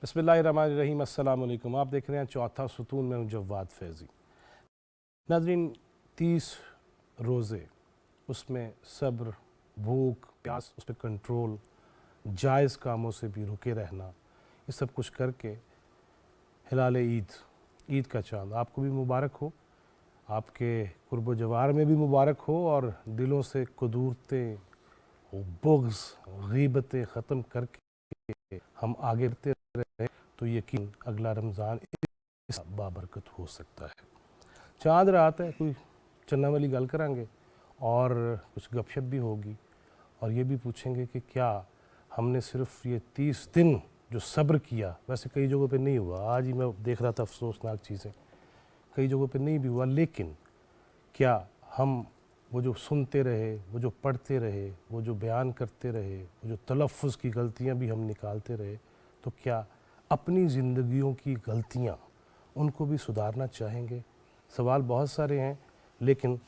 बिस्मिल्लाहिर्रहमानिर्रहीम, अस्सलाम वालेकुम। आप देख रहे हैं चौथा सुतून में हूं जवाद फैज़ी। नाज़रीन, 30 रोज़े, उसमें सब्र, भूख, प्यास, उस पर कंट्रोल, जायज़ कामों से भी रुके रहना, ये सब कुछ करके हिलाल ईद का चाँद आपको भी मुबारक हो, आपके कुर्ब जवार में भी मुबारक हो और दिलों से कुदूरतें, बुग़्ज़, ग़ीबतें ख़त्म करके हम आगे बढ़ते रहे तो यकीन अगला रमज़ान इस बाबरकत हो सकता है। चाँद रात है, कोई चन्ना वाली गल करांगे और कुछ गपशप भी होगी और ये भी पूछेंगे कि क्या हमने सिर्फ़ ये 30 दिन जो सब्र किया, वैसे कई जगहों पे नहीं हुआ, आज ही मैं देख रहा था अफसोसनाक चीज़ें, कई जगहों पे नहीं भी हुआ, लेकिन क्या हम वो जो सुनते रहे, वो जो पढ़ते रहे, वो जो बयान करते रहे, वो जो तलफ़्फ़ुज़ की गलतियाँ भी हम निकालते रहे, तो क्या अपनी ज़िंदगियों की गलतियाँ उनको भी सुधारना चाहेंगे? सवाल बहुत सारे हैं, लेकिन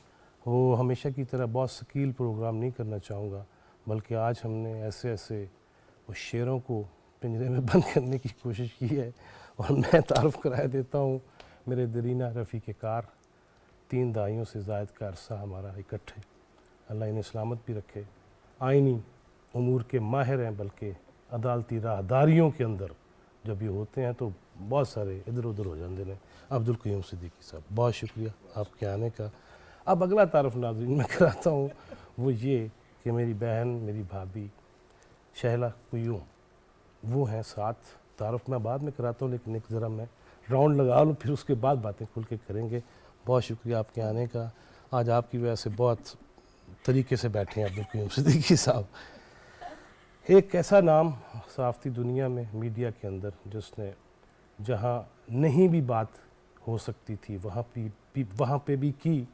वो हमेशा की तरह बहुत सकील प्रोग्राम नहीं करना चाहूँगा, बल्कि आज हमने ऐसे ऐसे वो शेरों को पिंजरे में बंद करने की कोशिश की है। और मैं तारुफ़ कराए देता हूँ मेरे दरीना रफ़ीक़ कार, 3 दाइयों से ज़ायद का अरसा हमारा इकट्ठे, अल्लाह इन्हें सलामत भी रखे, आइनी उमूर के माहिर हैं, बल्कि अदालती राहदारियों के अंदर जब ये होते हैं तो बहुत सारे इधर उधर हो जाते हैं। अब्दुल क़य्यूम सिद्दीकी साहब, बहुत शुक्रिया आपके आने का। अब अगला तारुफ़ नाज़रीन मैं कराता हूँ, वो ये कि मेरी बहन, मेरी भाभी शहला क़य्यूम, वो हैं साथ। तारुफ़ मैं बाद में कराता हूँ, लेकिन एक ज़रा मैं राउंड लगा लूँ, फिर उसके बाद बातें खुल के करेंगे। बहुत शुक्रिया आपके आने का। आज आपकी वजह से बहुत तरीके से बैठे हैं अब्दुल क़य्यूम सिद्दीकी साहब। एक ऐसा नाम सहाफ़ती दुनिया में, मीडिया के अंदर, जिसने जहाँ नहीं भी बात हो सकती थी वहाँ पे भी की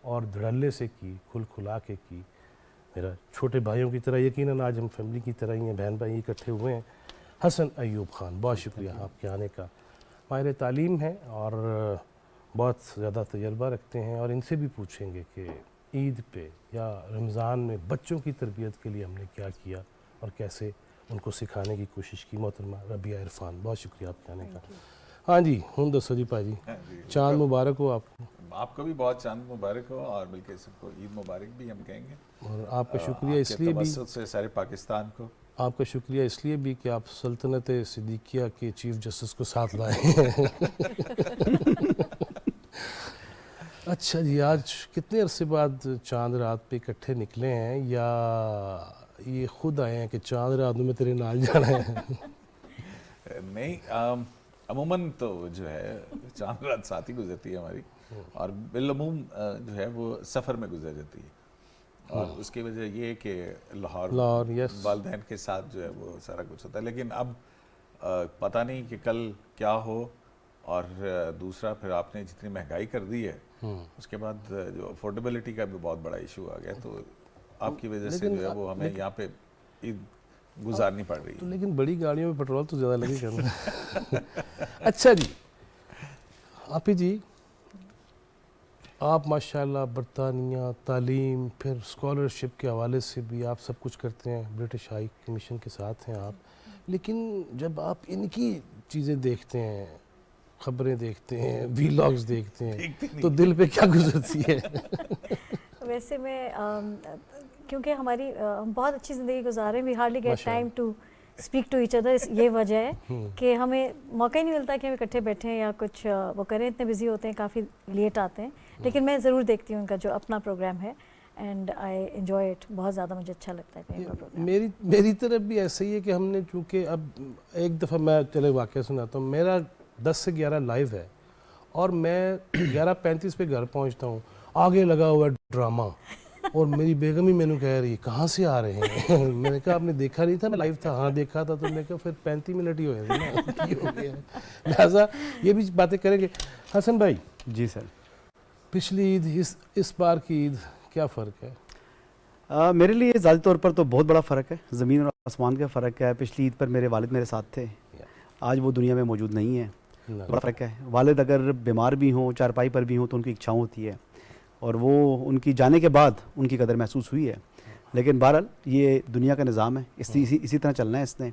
और धड़ल्ले से की, खुल खुला के की। मेरा छोटे भाइयों की तरह, यकीनन आज हम फैमिली की तरह ही हैं, बहन भाई इकट्ठे हुए हैं। हसन अय्यूब ख़ान, बहुत शुक्रिया आपके आने का। माहिर तालीम हैं और बहुत ज़्यादा तजर्बा रखते हैं, और इनसे भी पूछेंगे कि ईद पे या रमज़ान में बच्चों की तरबियत के लिए हमने क्या किया और कैसे उनको सिखाने की कोशिश की। मोहतरमा रबिया इरफान, बहुत शुक्रिया आपके आने का। हाँ जी, हूँ दसो जी भाजी, चाँद मुबारक हो आपको। आपको भी बहुत चाँद मुबारक हो, और बल्कि सबको ईद मुबारक भी हम कहेंगे। और आपका शुक्रिया इसलिए भी, से सारे पाकिस्तान को आपका शुक्रिया इसलिए भी कि आप सल्तनत सिद्दीकिया के चीफ जस्टिस को साथ लाए हैं। अच्छा जी, आज कितने अरसे बाद चाँद रात पे इकट्ठे निकले हैं, या ये खुद आए हैं कि चाँद रात में तेरे नाल जाना है? नहीं, अमूमन तो जो है चाँद रात साथ ही गुजरती है हमारी, और बिलअमूम जो है वो सफ़र में गुजर जाती है। और उसकी वजह ये है कि लाहौर यस, वालिदैन के साथ जो है वो सारा कुछ होता है। लेकिन अब पता नहीं कि कल क्या हो, और दूसरा फिर आपने जितनी महंगाई कर दी है, उसके बाद जो अफोर्डेबिलिटी का भी बहुत बड़ा इशू आ गया, तो आपकी वजह से जो है वो हमें यहाँ पे ईद गुजारनी पड़ रही है। तो लेकिन बड़ी गाड़ियों में पेट्रोल तो ज़्यादा लगेगा। अच्छा जी, आप ही जी, आप माशाल्लाह बरतानिया तालीम, फिर स्कॉलरशिप के हवाले से भी आप सब कुछ करते हैं, ब्रिटिश हाई कमीशन के साथ हैं आप, लेकिन जब आप इनकी चीज़ें देखते हैं, ख़बरें देखते हैं, वीलॉग्स देखते हैं, तो दिल पे क्या गुजरती है? वैसे मैं क्योंकि हमारी हम बहुत अच्छी ज़िंदगी गुजारे, we hardly get time to speak to each other. ये वजह है कि हमें मौका ही नहीं मिलता कि हम इकट्ठे बैठें या कुछ वो करें, इतने बिजी होते हैं, काफ़ी लेट आते हैं। लेकिन मैं ज़रूर देखती हूँ उनका जो अपना प्रोग्राम है, एंड आई एन्जॉय इट, बहुत ज़्यादा मुझे अच्छा लगता है। मेरी तरफ भी ऐसे ही है कि हमने, चूँकि अब एक दफ़ा मैं चले वाक़या सुनाता हूँ, मेरा 10 से 11 लाइव है और मैं 11:35 पे घर पहुँचता हूँ, आगे लगा हुआ ड्रामा, और मेरी बेगम ही मैंने कह रही है कहाँ से आ रहे हैं? मैंने कहा आपने देखा नहीं था मैं लाइव था? हाँ देखा था। तो मैंने कहा फिर 35 मिनट ही हुए थे ना, हो गया। लिहाजा ये भी बातें करेंगे। हसन भाई जी सर, पिछली ईद इस बार की ईद क्या फ़र्क है? मेरे लिए ज़ाती तौर पर तो बहुत बड़ा फ़र्क है, ज़मीन और आसमान का फ़र्क है। पिछली ईद पर मेरे वालिद मेरे साथ थे, आज वो दुनिया में मौजूद नहीं है, बड़ा फ़र्क है। वालिद अगर बीमार भी हों, चारपाई पर भी हों, तो उनकी इच्छाएं होती है, और वो उनकी जाने के बाद उनकी कदर महसूस हुई है। लेकिन बहरहाल ये दुनिया का निज़ाम है, इसी तरह चलना है इसने,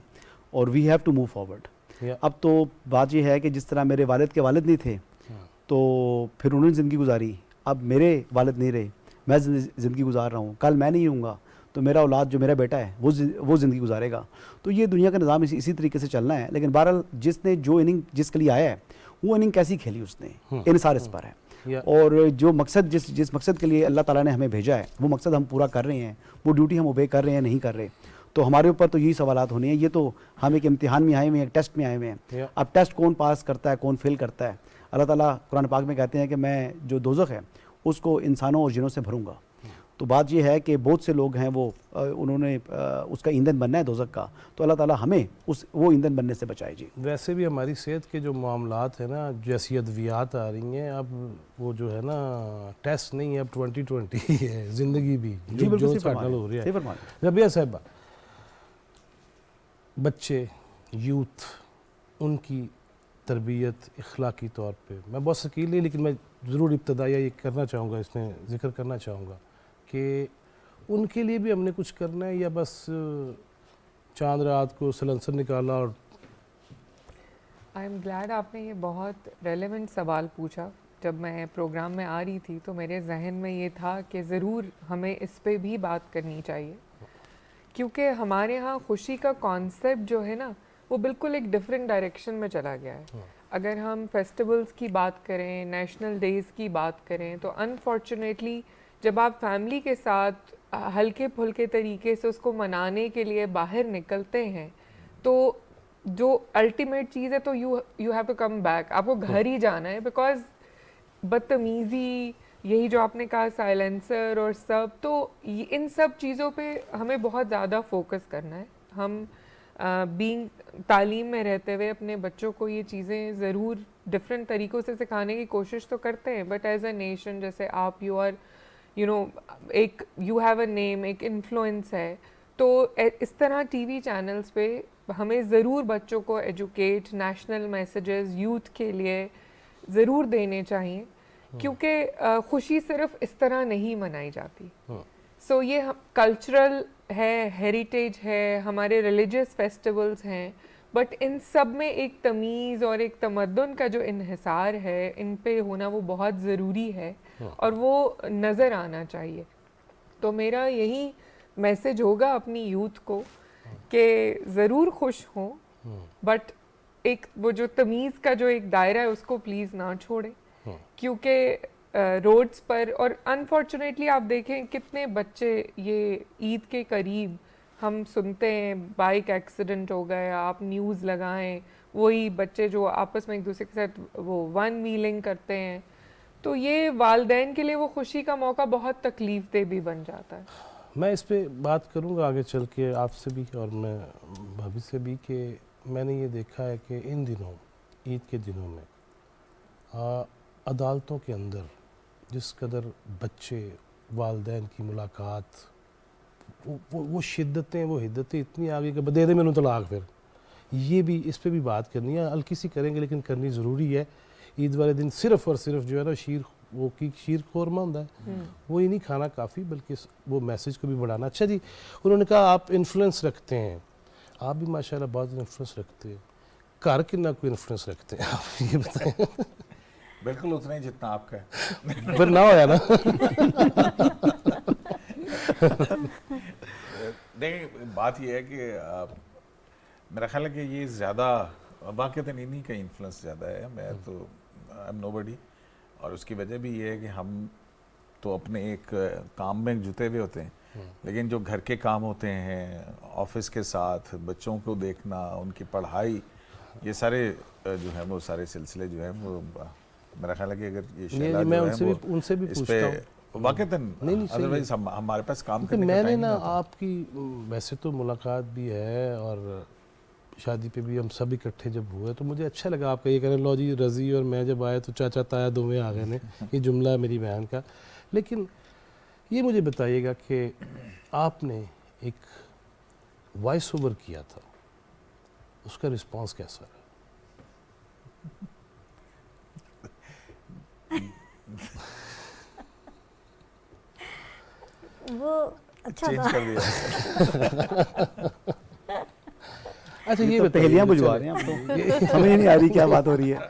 और we have to move forward. اب تو بات یہ ہے کہ جس طرح میرے والد کے والد نہیں تھے تو پھر انہوں نے زندگی گزاری, اب میرے والد نہیں رہے, میں زندگی گزار رہا ہوں, کل میں نہیں ہوں گا تو میرا اولاد جو میرا بیٹا ہے وہ زندگی گزارے گا. تو یہ دنیا کا نظام اسی طریقے سے چلنا ہے. لیکن بہرحال جس نے جو اننگ جس کے لیے آیا ہے وہ اننگ کیسی کھیلی اس نے, انحصار اس پر ہے. اور جو مقصد جس مقصد کے لیے اللہ تعالیٰ نے ہمیں بھیجا ہے وہ مقصد ہم پورا کر رہے ہیں, وہ ڈیوٹی ہم اوبے کر رہے ہیں نہیں کر رہے. تو ہمارے اوپر تو یہی سوالات ہونے ہیں. یہ تو ہم ایک امتحان میں آئے ہوئے ہیں, ایک ٹیسٹ میں آئے ہوئے ہیں. اب ٹیسٹ کون پاس کرتا ہے کون فیل کرتا ہے, اللہ تعالیٰ قرآن پاک میں کہتے ہیں کہ میں جو دوزخ ہے اس کو انسانوں اور جنوں سے بھروں گا. تو بات یہ ہے کہ بہت سے لوگ ہیں وہ انہوں نے اس کا ایندھن بننا ہے دوزخ کا, تو اللہ تعالیٰ ہمیں وہ ایندھن بننے سے بچائے. جی ویسے بھی ہماری صحت کے جو معاملات ہیں نا, جیسی ادویات آ رہی ہیں, اب وہ جو ہے نا ٹیسٹ نہیں ہے, اب 2020 ہے زندگی بھی جو ساٹل ہو رہی ہے. ربیہ صاحبہ, بچے یوتھ ان کی تربیت اخلاقی طور پہ, میں بہت ثقیل نہیں لیکن میں ضرور ابتدائیہ یہ کرنا چاہوں گا, اس میں ذکر کرنا چاہوں گا کہ ان کے لیے بھی ہم نے کچھ کرنا ہے یا بس چاند رات کو سلنسر نکالا. اور آئی ایم گلیڈ آپ نے یہ بہت ریلیونٹ سوال پوچھا. جب میں پروگرام میں آ رہی تھی تو میرے ذہن میں یہ تھا کہ ضرور ہمیں اس پہ بھی بات کرنی چاہیے, کیونکہ ہمارے ہاں خوشی کا کانسیپٹ جو ہے نا وہ بالکل ایک ڈفرینٹ ڈائریکشن میں چلا گیا ہے. اگر ہم فیسٹیولز کی بات کریں, نیشنل ڈیز کی بات کریں, تو انفارچونیٹلی جب آپ فیملی کے ساتھ ہلکے پھلکے طریقے سے اس کو منانے کے لیے باہر نکلتے ہیں تو جو الٹیمیٹ چیز ہے تو you have to come back, آپ کو گھر ہی جانا ہے. بیکاز بدتمیزی, یہی جو آپ نے کہا سائلنسر اور سب, تو ان سب چیزوں پہ ہمیں بہت زیادہ فوکس کرنا ہے. ہم بینگ تعلیم میں رہتے ہوئے اپنے بچوں کو یہ چیزیں ضرور ڈفرینٹ طریقوں سے سکھانے کی کوشش تو کرتے ہیں, بٹ ایز اے نیشن جیسے آپ ایک یو ہیو اے نیم, ایک انفلوئنس ہے, تو اس طرح ٹی وی چینلز پہ ہمیں ضرور بچوں کو ایجوکیٹ, نیشنل میسیجز یوتھ کے لیے ضرور دینے چاہیے, کیونکہ خوشی صرف اس طرح نہیں منائی جاتی. سو یہ کلچرل ہے, ہیریٹیج ہے, ہمارے ریلیجیس فیسٹیولز ہیں, بٹ ان سب میں ایک تمیز اور ایک تمدن کا جو انحصار ہے ان پہ ہونا وہ بہت ضروری ہے اور وہ نظر آنا چاہیے. تو میرا یہی میسج ہوگا اپنی یوتھ کو کہ ضرور خوش ہوں, بٹ ایک وہ جو تمیز کا جو ایک دائرہ ہے اس کو پلیز نہ چھوڑیں, کیونکہ روڈز پر اور انفارچونیٹلی آپ دیکھیں کتنے بچے یہ عید کے قریب ہم سنتے ہیں بائک ایکسیڈنٹ ہو گیا, آپ نیوز لگائیں, وہی بچے جو آپس میں ایک دوسرے کے ساتھ وہ ون ویلنگ کرتے ہیں, تو یہ والدین کے لیے وہ خوشی کا موقع بہت تکلیف دہ بھی بن جاتا ہے. میں اس پہ بات کروں گا آگے چل کے آپ سے بھی اور میں بھابھی سے بھی, کہ میں نے یہ دیکھا ہے کہ ان دنوں عید کے دنوں میں عدالتوں کے اندر جس قدر بچے والدین کی ملاقات, وہ شدتیں, وہ حدتیں اتنی آگے کہ دے دے میں طلاق. پھر یہ بھی اس پہ بھی بات کرنی ہے, ہلکی سی کریں گے لیکن کرنی ضروری ہے. عید والے دن صرف اور صرف جو ہے نا شیر خورمہ ہوتا ہے, وہ ہی نہیں کھانا کافی, بلکہ وہ میسیج کو بھی بڑھانا. اچھا جی, انہوں نے کہا آپ انفلوئنس رکھتے ہیں, آپ بھی ماشاءاللہ بہت انفلوئنس رکھتے ہیں, گھر کتنا کوئی انفلوئنس رکھتے ہیں آپ یہ بتائیں. بالکل اتنا ہی جتنا آپ کا ہے. پھر نہ ہویا نا. نہیں, بات یہ ہے کہ میرا خیال ہے کہ یہ زیادہ واقعتاً انہی کا انفلوئنس زیادہ ہے. میں تو آئی ایم نو بڈی, اور اس کی وجہ بھی یہ ہے کہ ہم تو اپنے ایک کام میں جتے ہوئے ہوتے ہیں, لیکن جو گھر کے کام ہوتے ہیں, آفس کے ساتھ بچوں کو دیکھنا, ان کی پڑھائی, یہ سارے جو ہیں وہ سارے سلسلے جو ہیں وہ میرا خیال ہے کہ اگر یہ شعلہ جو ہے وہ ان سے بھی اس پہ واقعتاً ادروائز ہمارے پاس کام کرنے کا میں نے ٹائم نا نہیں ہوتا. آپ کی ویسے تو ملاقات بھی ہے اور شادی پہ بھی ہم سب اکٹھے جب ہوئے تو مجھے اچھا لگا آپ کا یہ کہنا, لو جی رضی اور میں جب آئے تو چاچا تایا دونوں آ گئے نے, یہ جملہ ہے میری بہن کا. لیکن یہ مجھے بتائیے گا کہ آپ نے ایک وائس اوور کیا تھا, اس کا رسپانس کیسا رہا؟ وہ اچھا چینج تھا. کر دیا. अच्छा ये तो बताइए, पहेलियां बुझवा रहे हैं आप तो समझ ही नहीं आ रही क्या बात हो रही है।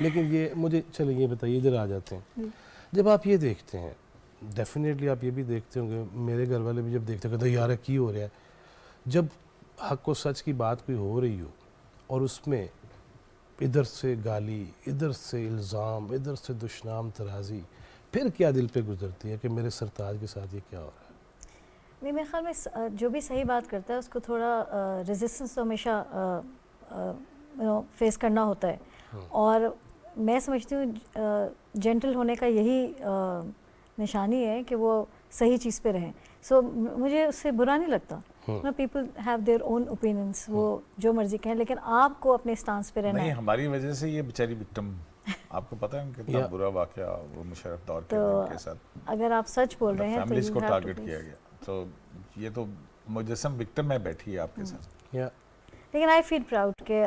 लेकिन ये मुझे चलिए ये बताइए, इधर आ जाते हैं। जब आप ये देखते हैं, डेफिनेटली आप ये भी देखते होंगे, मेरे घर वाले भी जब देखते हैं कहते यार की हो रहा है, जब हक व सच की बात कोई हो रही हो और उसमें इधर से गाली, इधर से इल्ज़ाम, इधर से दुश्मनाम तराजी, फिर क्या दिल पे गुजरती है कि मेरे सरताज के साथ ये क्या हो रहा है? नहीं, मेरे ख्याल में जो भी सही बात करता है उसको थोड़ा रेजिस्टेंस तो हमेशा फेस करना होता है। और मैं समझती हूँ जेंटल होने का यही निशानी है कि वो सही चीज़ पे रहें। सो मुझे उससे बुरा नहीं लगता। ना people have their own opinions, वो जो मर्जी कहें, लेकिन आपको अपने स्टांस पे रहना नहीं, है। हमारी वजह से ये बेचारी विक्टिम, आपको पता है कितना बुरा वाकया वो मुशर्रफ दौर के साथ, अगर आप सच बोल रहे हैं तो फैमिलीज को you have to target be- किया गया। तो ये तो मुजस्सम विक्टिम में बैठी है आपके साथ। या लेकिन आई फील प्राउड कि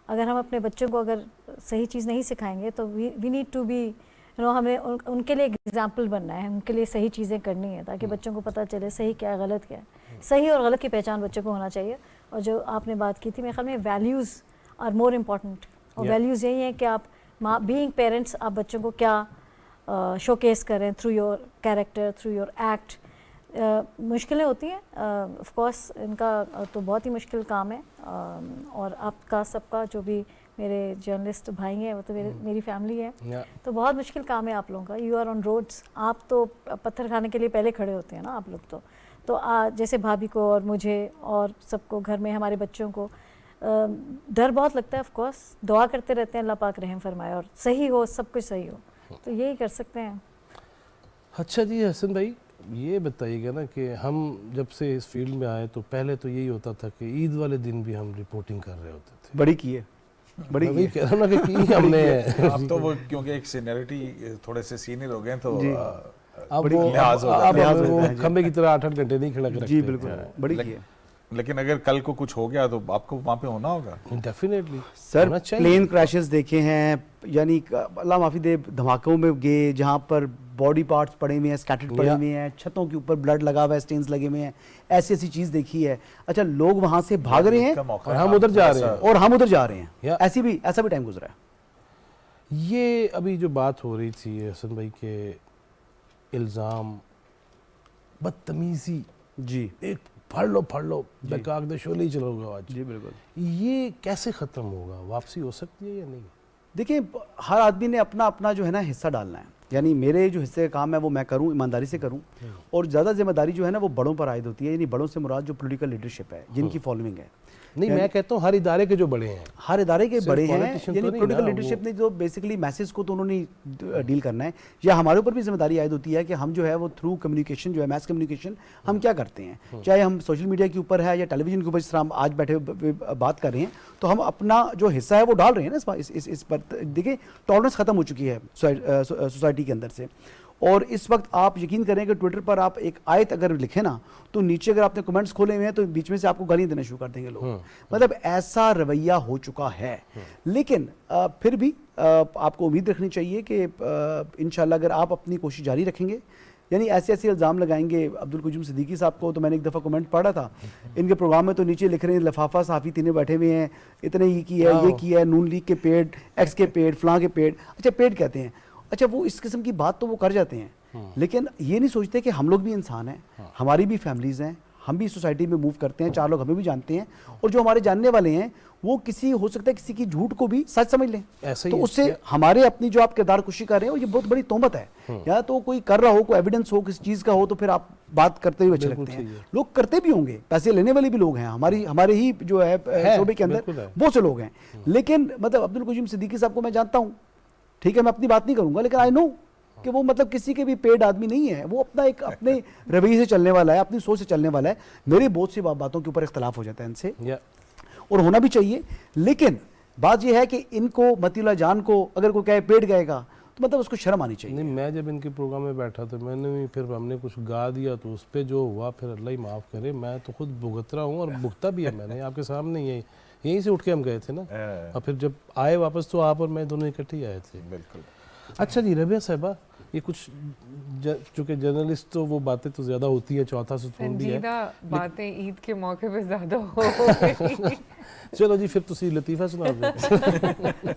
अगर हम अपने बच्चों को अगर सही चीज़ नहीं सिखाएंगे तो वी नीड टू बी हमें उनके लिए एग्जाम्पल बनना है, उनके लिए सही चीज़ें करनी है ताकि बच्चों को पता चले सही क्या है, गलत क्या है। सही और गलत की पहचान बच्चों को होना चाहिए। और जो आपने बात की थी, मेरे ख्याल में वैल्यूज़ आर मोर इम्पॉर्टेंट। और वैल्यूज़ यही है कि आप बीइंग पेरेंट्स आप बच्चों को क्या शोकेस करें through your character, through your act. मुश्किलें होती हैं ऑफ कोर्स, इनका तो बहुत ही मुश्किल काम है। और आपका सबका जो भी मेरे जर्नलिस्ट भाई हैं वो तो मेरी फैमिली है, तो बहुत मुश्किल काम है आप लोगों का। यू आर ऑन रोड्स, आप तो पत्थर खाने के लिए पहले खड़े होते हैं ना आप लोग। तो जैसे भाभी को और मुझे और सबको घर में हमारे बच्चों को डर बहुत लगता है। ऑफ कोर्स दुआ करते रहते हैं अल्लाह पाक रहम फरमाए और सही हो, सब कुछ सही हो, तो यही कर सकते हैं। अच्छा जी हसन भाई, ये बताइएगा ना कि हम जब से इस फील्ड में आए तो पहले तो यही होता था कि ईद वाले दिन भी हम रिपोर्टिंग कर रहे होते थे। बड़ी की है, बड़ी मैं की वही है। कह रहा हूँ ना कि की हमने अब तो वो क्योंकि एक सीनियरिटी, थोड़े से सीनियर हो गए तो अब बड़ी वो लिहाज हो अब लिहाज हमें होता है, वो जी। खंबे की तरह 8-8 घंटे नहीं खड़ा कर रखते। जी बिल्कुल, बड़ी की है। लेकिन अगर कल को कुछ हो गया तो आपको वहाँ पे होना होगा। डेफिनेटली सर प्लेन क्रैशेस देखे हैं, यानी अल्लाह माफ़ी दे, धमाकों में गए जहाँ पर बॉडी पार्ट्स पड़े हुए हैं, स्कैटर्ड पड़े हुए हैं, छतों के ऊपर ब्लड लगा हुआ है, स्टेन्स लगे हुए हैं, ऐसी ऐसी चीज़ देखी है। अच्छा, लोग वहाँ से भाग रहे हैं और हम उधर जा रहे हैं, और हम उधर जा रहे हैं। या। ऐसा भी टाइम गुजरा है। ये अभी जो बात हो रही थी हसन भाई के इल्ज़ाम, बदतमीज़ी, जी एक फड़ लो बेकाक दे शोली चलोगा आज, जी बिल्कुल। ये कैसे ख़त्म होगा? वापसी हो सकती है या नहीं? देखिए, हर आदमी ने अपना अपना जो है ना हिस्सा डालना है। यानी मेरे जो हिस्से का काम है वो मैं करूं, ईमानदारी से करूं। और ज़्यादा जिम्मेदारी जो है ना वो बड़ों पर आयद होती है। यानी बड़ों से मुराद जो पॉलिटिकल लीडरशिप है, जिनकी फॉलोइंग है। नहीं, मैं कहता हूँ हर इदारे के जो बड़े हैं, हर इदारे के सिर्फ बड़े हैं, politician यानी तो नहीं पॉलिटिकल ना, लीडरशिप ने जो बेसिकली मैसेज को तो उन्होंने डील करना है। या हमारे ऊपर भी जिम्मेदारी आयद होती है कि हम जो है वो थ्रू कम्युनिकेशन जो है, मैस कम्युनिकेशन हम क्या करते हैं, चाहे हम सोशल मीडिया के ऊपर है या टेलीविजन के ऊपर, जिस तरह हम आज बैठे बात कर रहे हैं, तो हम अपना जो हिस्सा है वो डाल रहे हैं ना इस पर। देखिए, टॉलरेंस ख़त्म हो चुकी है सोसाइटी के अंदर से। और इस वक्त आप यकीन करें कि ट्विटर पर आप एक आयत अगर लिखें ना, तो नीचे अगर आपने कमेंट्स खोले हुए हैं तो बीच में से आपको गालियां देना शुरू कर देंगे लोग। मतलब ऐसा रवैया हो चुका है। लेकिन फिर भी आपको उम्मीद रखनी चाहिए कि इंशाल्लाह अगर आप अपनी कोशिश जारी रखेंगे, यानी ऐसे ऐसे इल्ज़ाम लगाएंगे अब्दुल कुजूम सिद्दीकी साहब को। तो मैंने एक दफ़ा कमेंट पढ़ा था इनके प्रोग्राम में, तो नीचे लिख रहे हैं लफाफा साफ़ी तीनों बैठे हुए हैं, इतने ही किया है, ये किया है, नून लीग के पेड़, एक्स के पेड़, फलां के पेड़। अच्छा, पेड़ कहते हैं, अच्छा वो इस किस्म की बात तो वो कर जाते हैं, लेकिन ये नहीं सोचते कि हम लोग भी इंसान हैं, हमारी भी फैमिलीज़ हैं, हम भी सोसाइटी में मूव करते हैं, 4 लोग हमें भी जानते हैं, और जो हमारे जानने वाले हैं वो किसी हो सकता है किसी की झूठ को भी सच समझ लें। तो उससे हमारे अपनी जो आप किरदार कुशी कर रहे हो, ये बहुत बड़ी तोहमत है। या तो कोई कर रहा हो, कोई एविडेंस हो किसी चीज़ का हो, तो फिर आप बात करते हुए अच्छे लगते हैं। लोग करते भी होंगे, पैसे लेने वाले भी लोग हैं, हमारे ही जो है शोबे के अंदर बहुत से लोग हैं। लेकिन मतलब अब्दुल कुजूम सिद्दीकी साहब को मैं जानता हूँ, ठीक है, मैं अपनी बात नहीं करूंगा, लेकिन आई नो कि वो मतलब किसी के भी पेड आदमी नहीं है। वो अपना एक अपने रवैये से चलने वाला है, अपनी सोच से चलने वाला है। मेरी बहुत सी बातों के ऊपर इख्तलाफ हो जाता है इनसे, और होना भी चाहिए। लेकिन बात यह है कि इनको मतीउल्लाह जान को अगर कोई कहे पेड़ गाएगा तो मतलब उसको शर्म आनी चाहिए। नहीं, मैं जब इनके प्रोग्राम में बैठा तो मैंने भी, फिर हमने कुछ गा दिया तो उस पर जो हुआ, फिर अल्लाह ही माफ़ करे, मैं तो खुद भुगत रहा हूँ और भुगता भी है मैंने आपके सामने। यहीं से उठ के हम गए थे ना, और फिर जब आए वापस तो आप और मैं दोनों इकट्ठे ही आए थे। बिल्कुल। اچھا جی ربیہ صاحبہ یہ کچھ چونکہ جرنلسٹ تو وہ باتیں تو زیادہ ہوتی ہیں چوتھا ستون بھی ہے سنجیدہ باتیں عید کے موقع پہ زیادہ ہو گئی. چلو جی پھر تسی لطیفہ سنا دیں.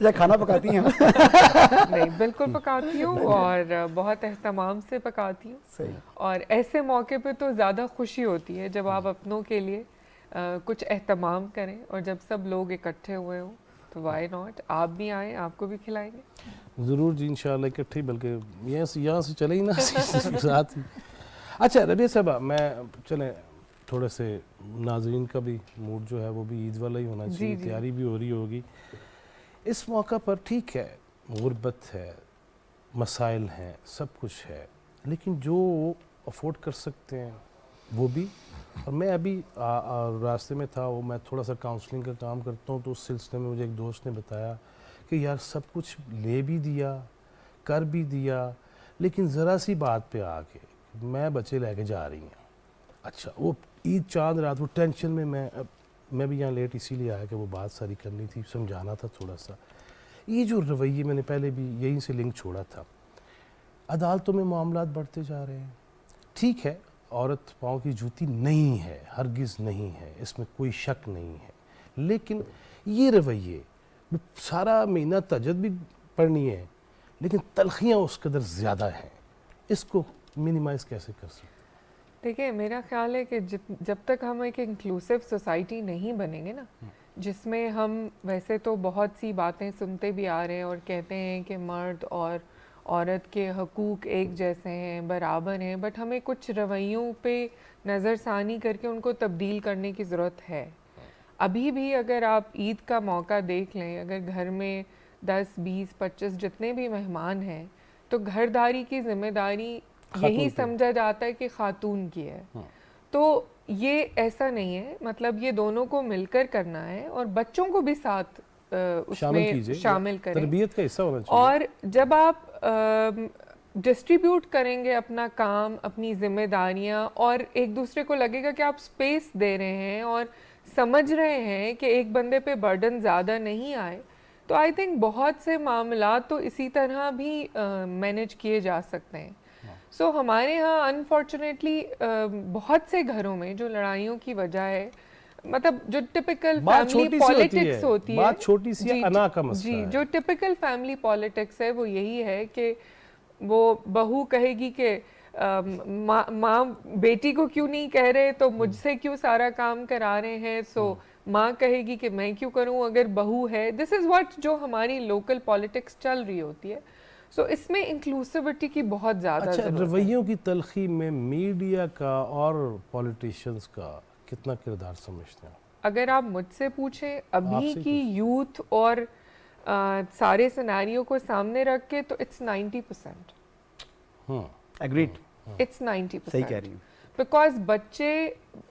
یا کھانا پکاتی ہیں نہیں بالکل پکاتی ہوں اور بہت اہتمام سے پکاتی ہوں, اور ایسے موقع پہ تو زیادہ خوشی ہوتی ہے جب آپ اپنوں کے لیے کچھ اہتمام کریں, اور جب سب لوگ اکٹھے ہوئے ہوں تو وائی ناٹ, آپ بھی آئیں, آپ کو بھی کھلائیں گے. ضرور جی انشاءاللہ اکٹھے, بلکہ یہاں سے چلے ہی نا ساتھ ہی. اچھا ربیہ صاحبہ میں چلیں تھوڑے سے ناظرین کا بھی موڈ جو ہے وہ بھی عید والا ہی ہونا چاہیے, تیاری بھی ہو رہی ہوگی اس موقع پر. ٹھیک ہے غربت ہے, مسائل ہیں, سب کچھ ہے, لیکن جو افورڈ کر سکتے ہیں وہ بھی. اور میں ابھی راستے میں تھا, وہ میں تھوڑا سا کاؤنسلنگ کا کام کرتا ہوں, تو اس سلسلے میں مجھے ایک دوست نے بتایا کہ یار سب کچھ لے بھی دیا, کر بھی دیا, لیکن ذرا سی بات پہ آ کے میں بچے لے کے جا رہی ہیں. اچھا وہ عید چاند رات, وہ ٹینشن میں میں بھی یہاں لیٹ اسی لیے آیا کہ وہ بات ساری کرنی تھی, سمجھانا تھا تھوڑا سا. یہ جو رویے میں نے پہلے بھی یہیں سے لنک چھوڑا تھا, عدالتوں میں معاملات بڑھتے جا رہے ہیں. ٹھیک ہے عورت پاؤں کی جوتی نہیں ہے, ہرگز نہیں ہے, اس میں کوئی شک نہیں ہے, لیکن یہ رویے سارا مہینہ تہجد بھی پڑھنی ہے لیکن تلخیاں اس قدر زیادہ ہیں, اس کو منیمائز کیسے کر سکتے؟ دیکھیں میرا خیال ہے کہ جب تک ہم ایک انکلوسیو سوسائٹی نہیں بنیں گے نا, جس میں ہم ویسے تو بہت سی باتیں سنتے بھی آ رہے ہیں اور کہتے ہیں کہ مرد اور عورت کے حقوق ایک جیسے ہیں, برابر ہیں, بٹ ہمیں کچھ رویوں پہ نظر ثانی کر کے ان کو تبدیل کرنے کی ضرورت ہے. ابھی بھی اگر آپ عید کا موقع دیکھ لیں, اگر گھر میں 10, 20, 25 جتنے بھی مہمان ہیں تو گھرداری کی ذمہ داری یہی سمجھا جاتا ہے کہ خاتون کی ہے. تو یہ ایسا نہیں ہے, مطلب یہ دونوں کو مل کر کرنا ہے, اور بچوں کو بھی ساتھ اس میں شامل کریں, تربیت کا حصہ ہونا چاہیے. اور جب آپ ڈسٹریبیوٹ کریں گے اپنا کام, اپنی ذمہ داریاں, اور ایک دوسرے کو لگے گا کہ آپ سپیس دے رہے ہیں اور سمجھ رہے ہیں کہ ایک بندے پہ برڈن زیادہ نہیں آئے, تو آئی تھنک بہت سے معاملات تو اسی طرح بھی مینیج کیے جا سکتے ہیں. سو ہمارے ہاں انفارچونیٹلی بہت سے گھروں میں جو لڑائیوں کی وجہ ہے, مطلب جو ٹپیکل فیملی پالیٹکس ہوتی ہے, بات چھوٹی سی انا کا مسئلہ ہے, جی جو ٹپیکل فیملی پالیٹکس ہے وہ یہی ہے کہ وہ بہو کہے گی کہ ماں بیٹی کو کیوں نہیں کہہ رہے, تو مجھ سے کیوں سارا کام کرا رہے ہیں, سو ماں کہے گی کہ میں کیوں کروں اگر بہو ہے. دس از واٹ جو ہماری لوکل پالیٹکس چل رہی ہوتی ہے. سو اس میں انکلوسیوٹی کی بہت زیادہ ضرورت ہے. رویوں کی تلخی میں میڈیا کا اور پولیٹیشنز کا کتنا کردار سمجھتے ہیں؟ اگر آپ مجھ سے پوچھیں ابھی کی یوتھ اور سارے سیناریو کو سامنے رکھ کے, تو اٹس 90%. Agreed, it's 90%. صحیح کہہ رہی ہوں. بیکاز بچے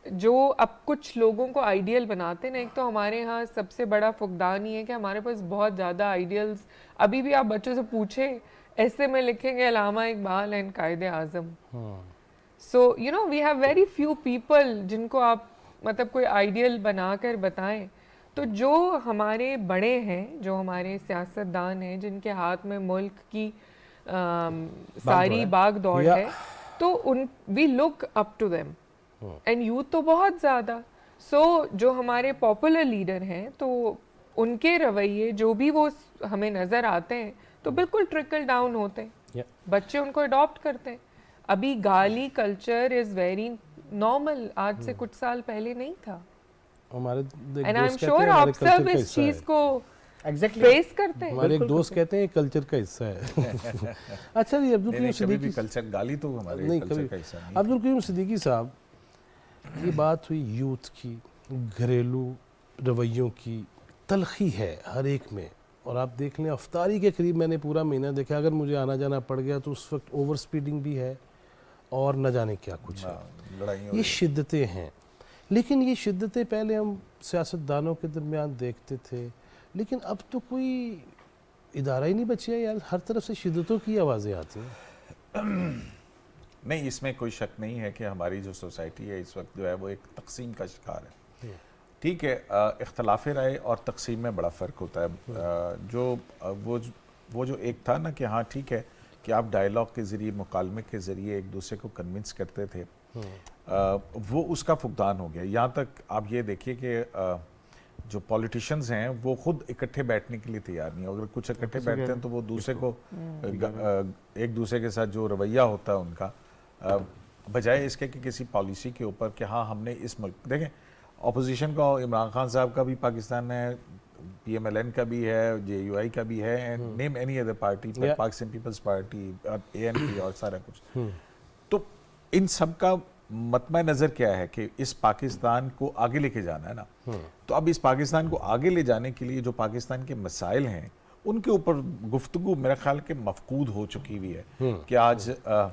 جو اب کچھ لوگوں کو آئیڈیل بناتے ہیں نا, ایک تو ہمارے ہاں سب سے بڑا فقدان یہ ہے کہ ہمارے پاس بہت زیادہ آئیڈیلز, ابھی بھی آپ بچوں سے پوچھیں ایسے میں لکھیں گے علامہ Iqbal and Quaid Azam. So you know we have very few people جن کو آپ مطلب کوئی آئیڈیل بنا کر بتائیں. تو جو ہمارے بڑے ہیں, جو ہمارے سیاستدان ہیں, جن کے ہاتھ میں ملک کی ساری باغ دوڑ ہے, تو we look up to them, and youth تو بہت زیادہ. سو جو ہمارے پاپولر لیڈر ہیں تو ان کے رویے جو بھی وہ ہمیں نظر آتے ہیں تو بالکل ٹرکل ڈاؤن ہوتے ہیں, بچے ان کو اڈاپٹ کرتے ہیں. ابھی گالی کلچر از ویری نارمل, آج سے کچھ سال پہلے نہیں تھا. اینڈ آئی ایم شیور آپ سب اس چیز کو فیس کرتے ہیں. ہمارے ایک دوست کہتے ہیں کلچر کا حصہ ہے. اچھا جی عبدالقیوم صدیقی, کلچر گالی تو ہمارے کلچر کا حصہ نہیں. عبدالقیوم صدیقی صاحب, یہ بات ہوئی یوتھ کی, گھریلو رویوں کی, تلخی ہے ہر ایک میں, اور آپ دیکھ لیں افطاری کے قریب میں نے پورا مہینہ دیکھا, اگر مجھے آنا جانا پڑ گیا تو اس وقت اوور سپیڈنگ بھی ہے اور نہ جانے کیا کچھ ہے. یہ شدتیں ہیں, لیکن یہ شدتیں پہلے ہم سیاستدانوں کے درمیان دیکھتے تھے, لیکن اب تو کوئی ادارہ ہی نہیں بچیا یار, ہر طرف سے شدتوں کی آوازیں آتی ہیں. نہیں, اس میں کوئی شک نہیں ہے کہ ہماری جو سوسائٹی ہے اس وقت جو ہے وہ ایک تقسیم کا شکار ہے. ٹھیک ہے, اختلاف رائے اور تقسیم میں بڑا فرق ہوتا ہے. جو وہ वो जो एक था ना कि हाँ ठीक है कि आप डायलॉग के ज़रिए, मुकालमे के ज़रिए एक दूसरे को कन्विंस करते थे, वो उसका फुकदान हो गया। यहाँ तक आप ये देखिए कि जो पॉलिटिशियंस हैं वो खुद इकट्ठे बैठने के लिए तैयार नहीं है। अगर कुछ इकट्ठे बैठते हैं तो वो दूसरे को एक दूसरे के साथ जो रवैया होता है उनका, बजाय इसके कि किसी पॉलिसी के ऊपर कि हाँ हमने इस मुल्क, देखें अपोजिशन का इमरान खान साहब का भी पाकिस्तान में, PMLN का भी है, JUI का भी है, and name any other party, Pakistan Peoples Party, ANP और सारा कुछ। तो इन सब का मतमा नज़र क्या है कि इस पाकिस्तान को आगे लेके जाना है ना, तो अब इस पाकिस्तान को आगे ले जाने के लिए जो पाकिस्तान के मसाइल हैं उनके ऊपर गुफ्तगू मेरा ख्याल के मफकूद हो चुकी हुई है। कि आज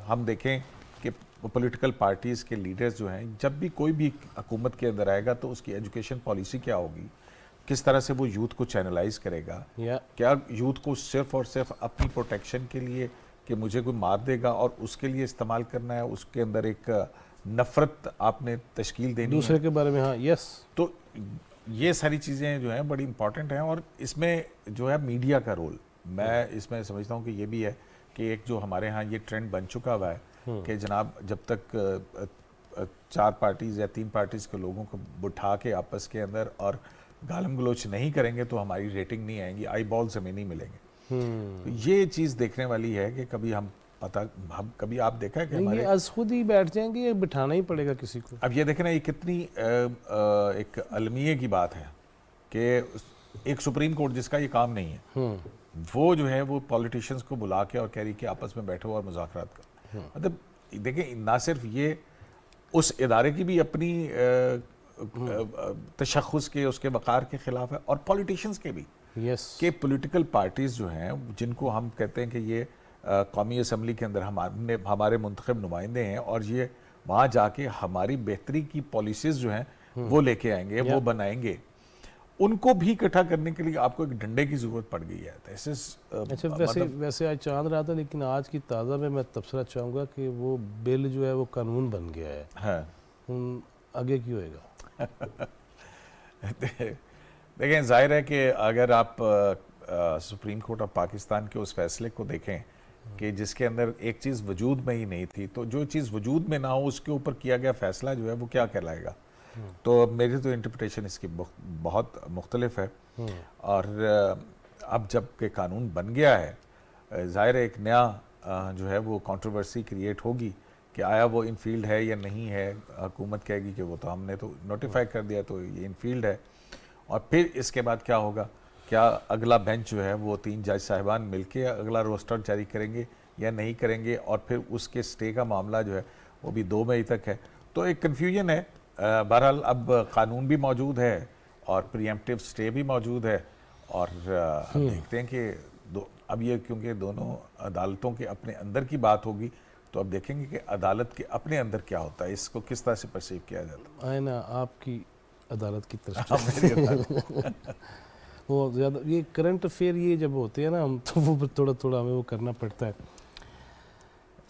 हम देखें कि पॉलिटिकल पार्टीज़ के लीडर्स जो हैं, जब भी कोई भी हुकूमत के अंदर आएगा तो उसकी एजुकेशन पॉलिसी क्या होगी, किस तरह से वो यूथ को चैनलाइज करेगा, क्या यूथ को सिर्फ और सिर्फ अपनी प्रोटेक्शन के लिए कि मुझे कोई मार देगा और उसके लिए इस्तेमाल करना है, उसके अंदर एक नफ़रत आपने तश्कील देनी दूसरे के बारे में। हाँ, यस। तो ये सारी चीज़ें जो हैं बड़ी इंपॉर्टेंट हैं। और इसमें जो है मीडिया का रोल, मैं इसमें समझता हूँ कि ये भी है कि एक जो हमारे यहाँ ये ट्रेंड बन चुका हुआ है कि जनाब जब तक 4 पार्टीज़ या 3 पार्टीज़ के लोगों को बिठा के आपस के अंदर और गालम गलोच नहीं करेंगे तो हमारी रेटिंग नहीं आएगी, आई बॉल से में नहीं मिलेंगे। तो ये चीज़ देखने वाली है कि कभी हम कभी आप देखा है कि हमारे आज खुद ही बैठ जाएंगे या बिठाना ही पड़ेगा किसी को। अब ये देखें ना, ये कितनी एक अलमिये की बात है कि एक सुप्रीम कोर्ट जिसका ये काम नहीं है, वो जो है वो पॉलिटिशियंस को बुला के और कह रही कि आपस में बैठो और मुज़ाकरात करो। मतलब देखें, ना सिर्फ ये उस इदारे की भी अपनी तशख़्ख़ुस के, उसके वक़ार के ख़िलाफ़ है, और पॉलिटिशियंस के भी कि पॉलिटिकल पार्टीज़ जो हैं जिनको हम कहते हैं कि ये कौमी असम्बली के अंदर हमारे मुंतखब नुमाइंदे हैं और ये वहाँ जाके हमारी बेहतरी की पॉलिसीज़ जो हैं वो लेके आएंगे, वो बनाएंगे, उनको भी इकट्ठा करने के लिए आपको एक डंडे की ज़रूरत पड़ गई है। अच्छा, वैसे आज चांद रहा था, लेकिन आज की ताज़ा में मैं तबसरा चाहूँगा कि वो बिल जो है वो कानून बन गया है। हाँ, आगे क्यों होएगा? देखें, जाहिर है कि अगर आप सुप्रीम कोर्ट ऑफ पाकिस्तान के उस फैसले को देखें कि जिसके अंदर एक चीज़ वजूद में ही नहीं थी, तो जो चीज़ वजूद में ना हो उसके ऊपर किया गया फैसला जो है वो क्या कहलाएगा। तो मेरी तो इंटरप्रिटेशन इसकी बहुत मुख्तलिफ है। और अब जब के कानून बन गया है, ज़ाहिर है एक नया जो है वो कंट्रोवर्सी क्रिएट होगी कि आया वो इनफील्ड है या नहीं है। हुकूमत कहेगी कि वो तो हमने तो नोटिफाई कर दिया तो ये इनफील्ड है। और फिर इसके बाद क्या होगा, क्या अगला बेंच जो है वो 3 जज साहिबान मिलके अगला रोस्टर जारी करेंगे या नहीं करेंगे, और फिर उसके स्टे का मामला जो है वो भी 2 मई तक है। तो एक कन्फ्यूजन है। बहरहाल अब कानून भी मौजूद है और प्रीएम्प्टिव स्टे भी मौजूद है, और हम देखते हैं कि अब ये क्योंकि दोनों अदालतों के अपने अंदर की बात होगी, तो अब देखेंगे कि अदालत के अपने अंदर क्या होता है, इसको किस तरह से परसीव किया जाता है। आए ना आपकी अदालत की तरफ वो ज़्यादा ये करंट अफेयर ये जब होते हैं ना हम, तो वो थोड़ा थोड़ा हमें वो करना पड़ता है।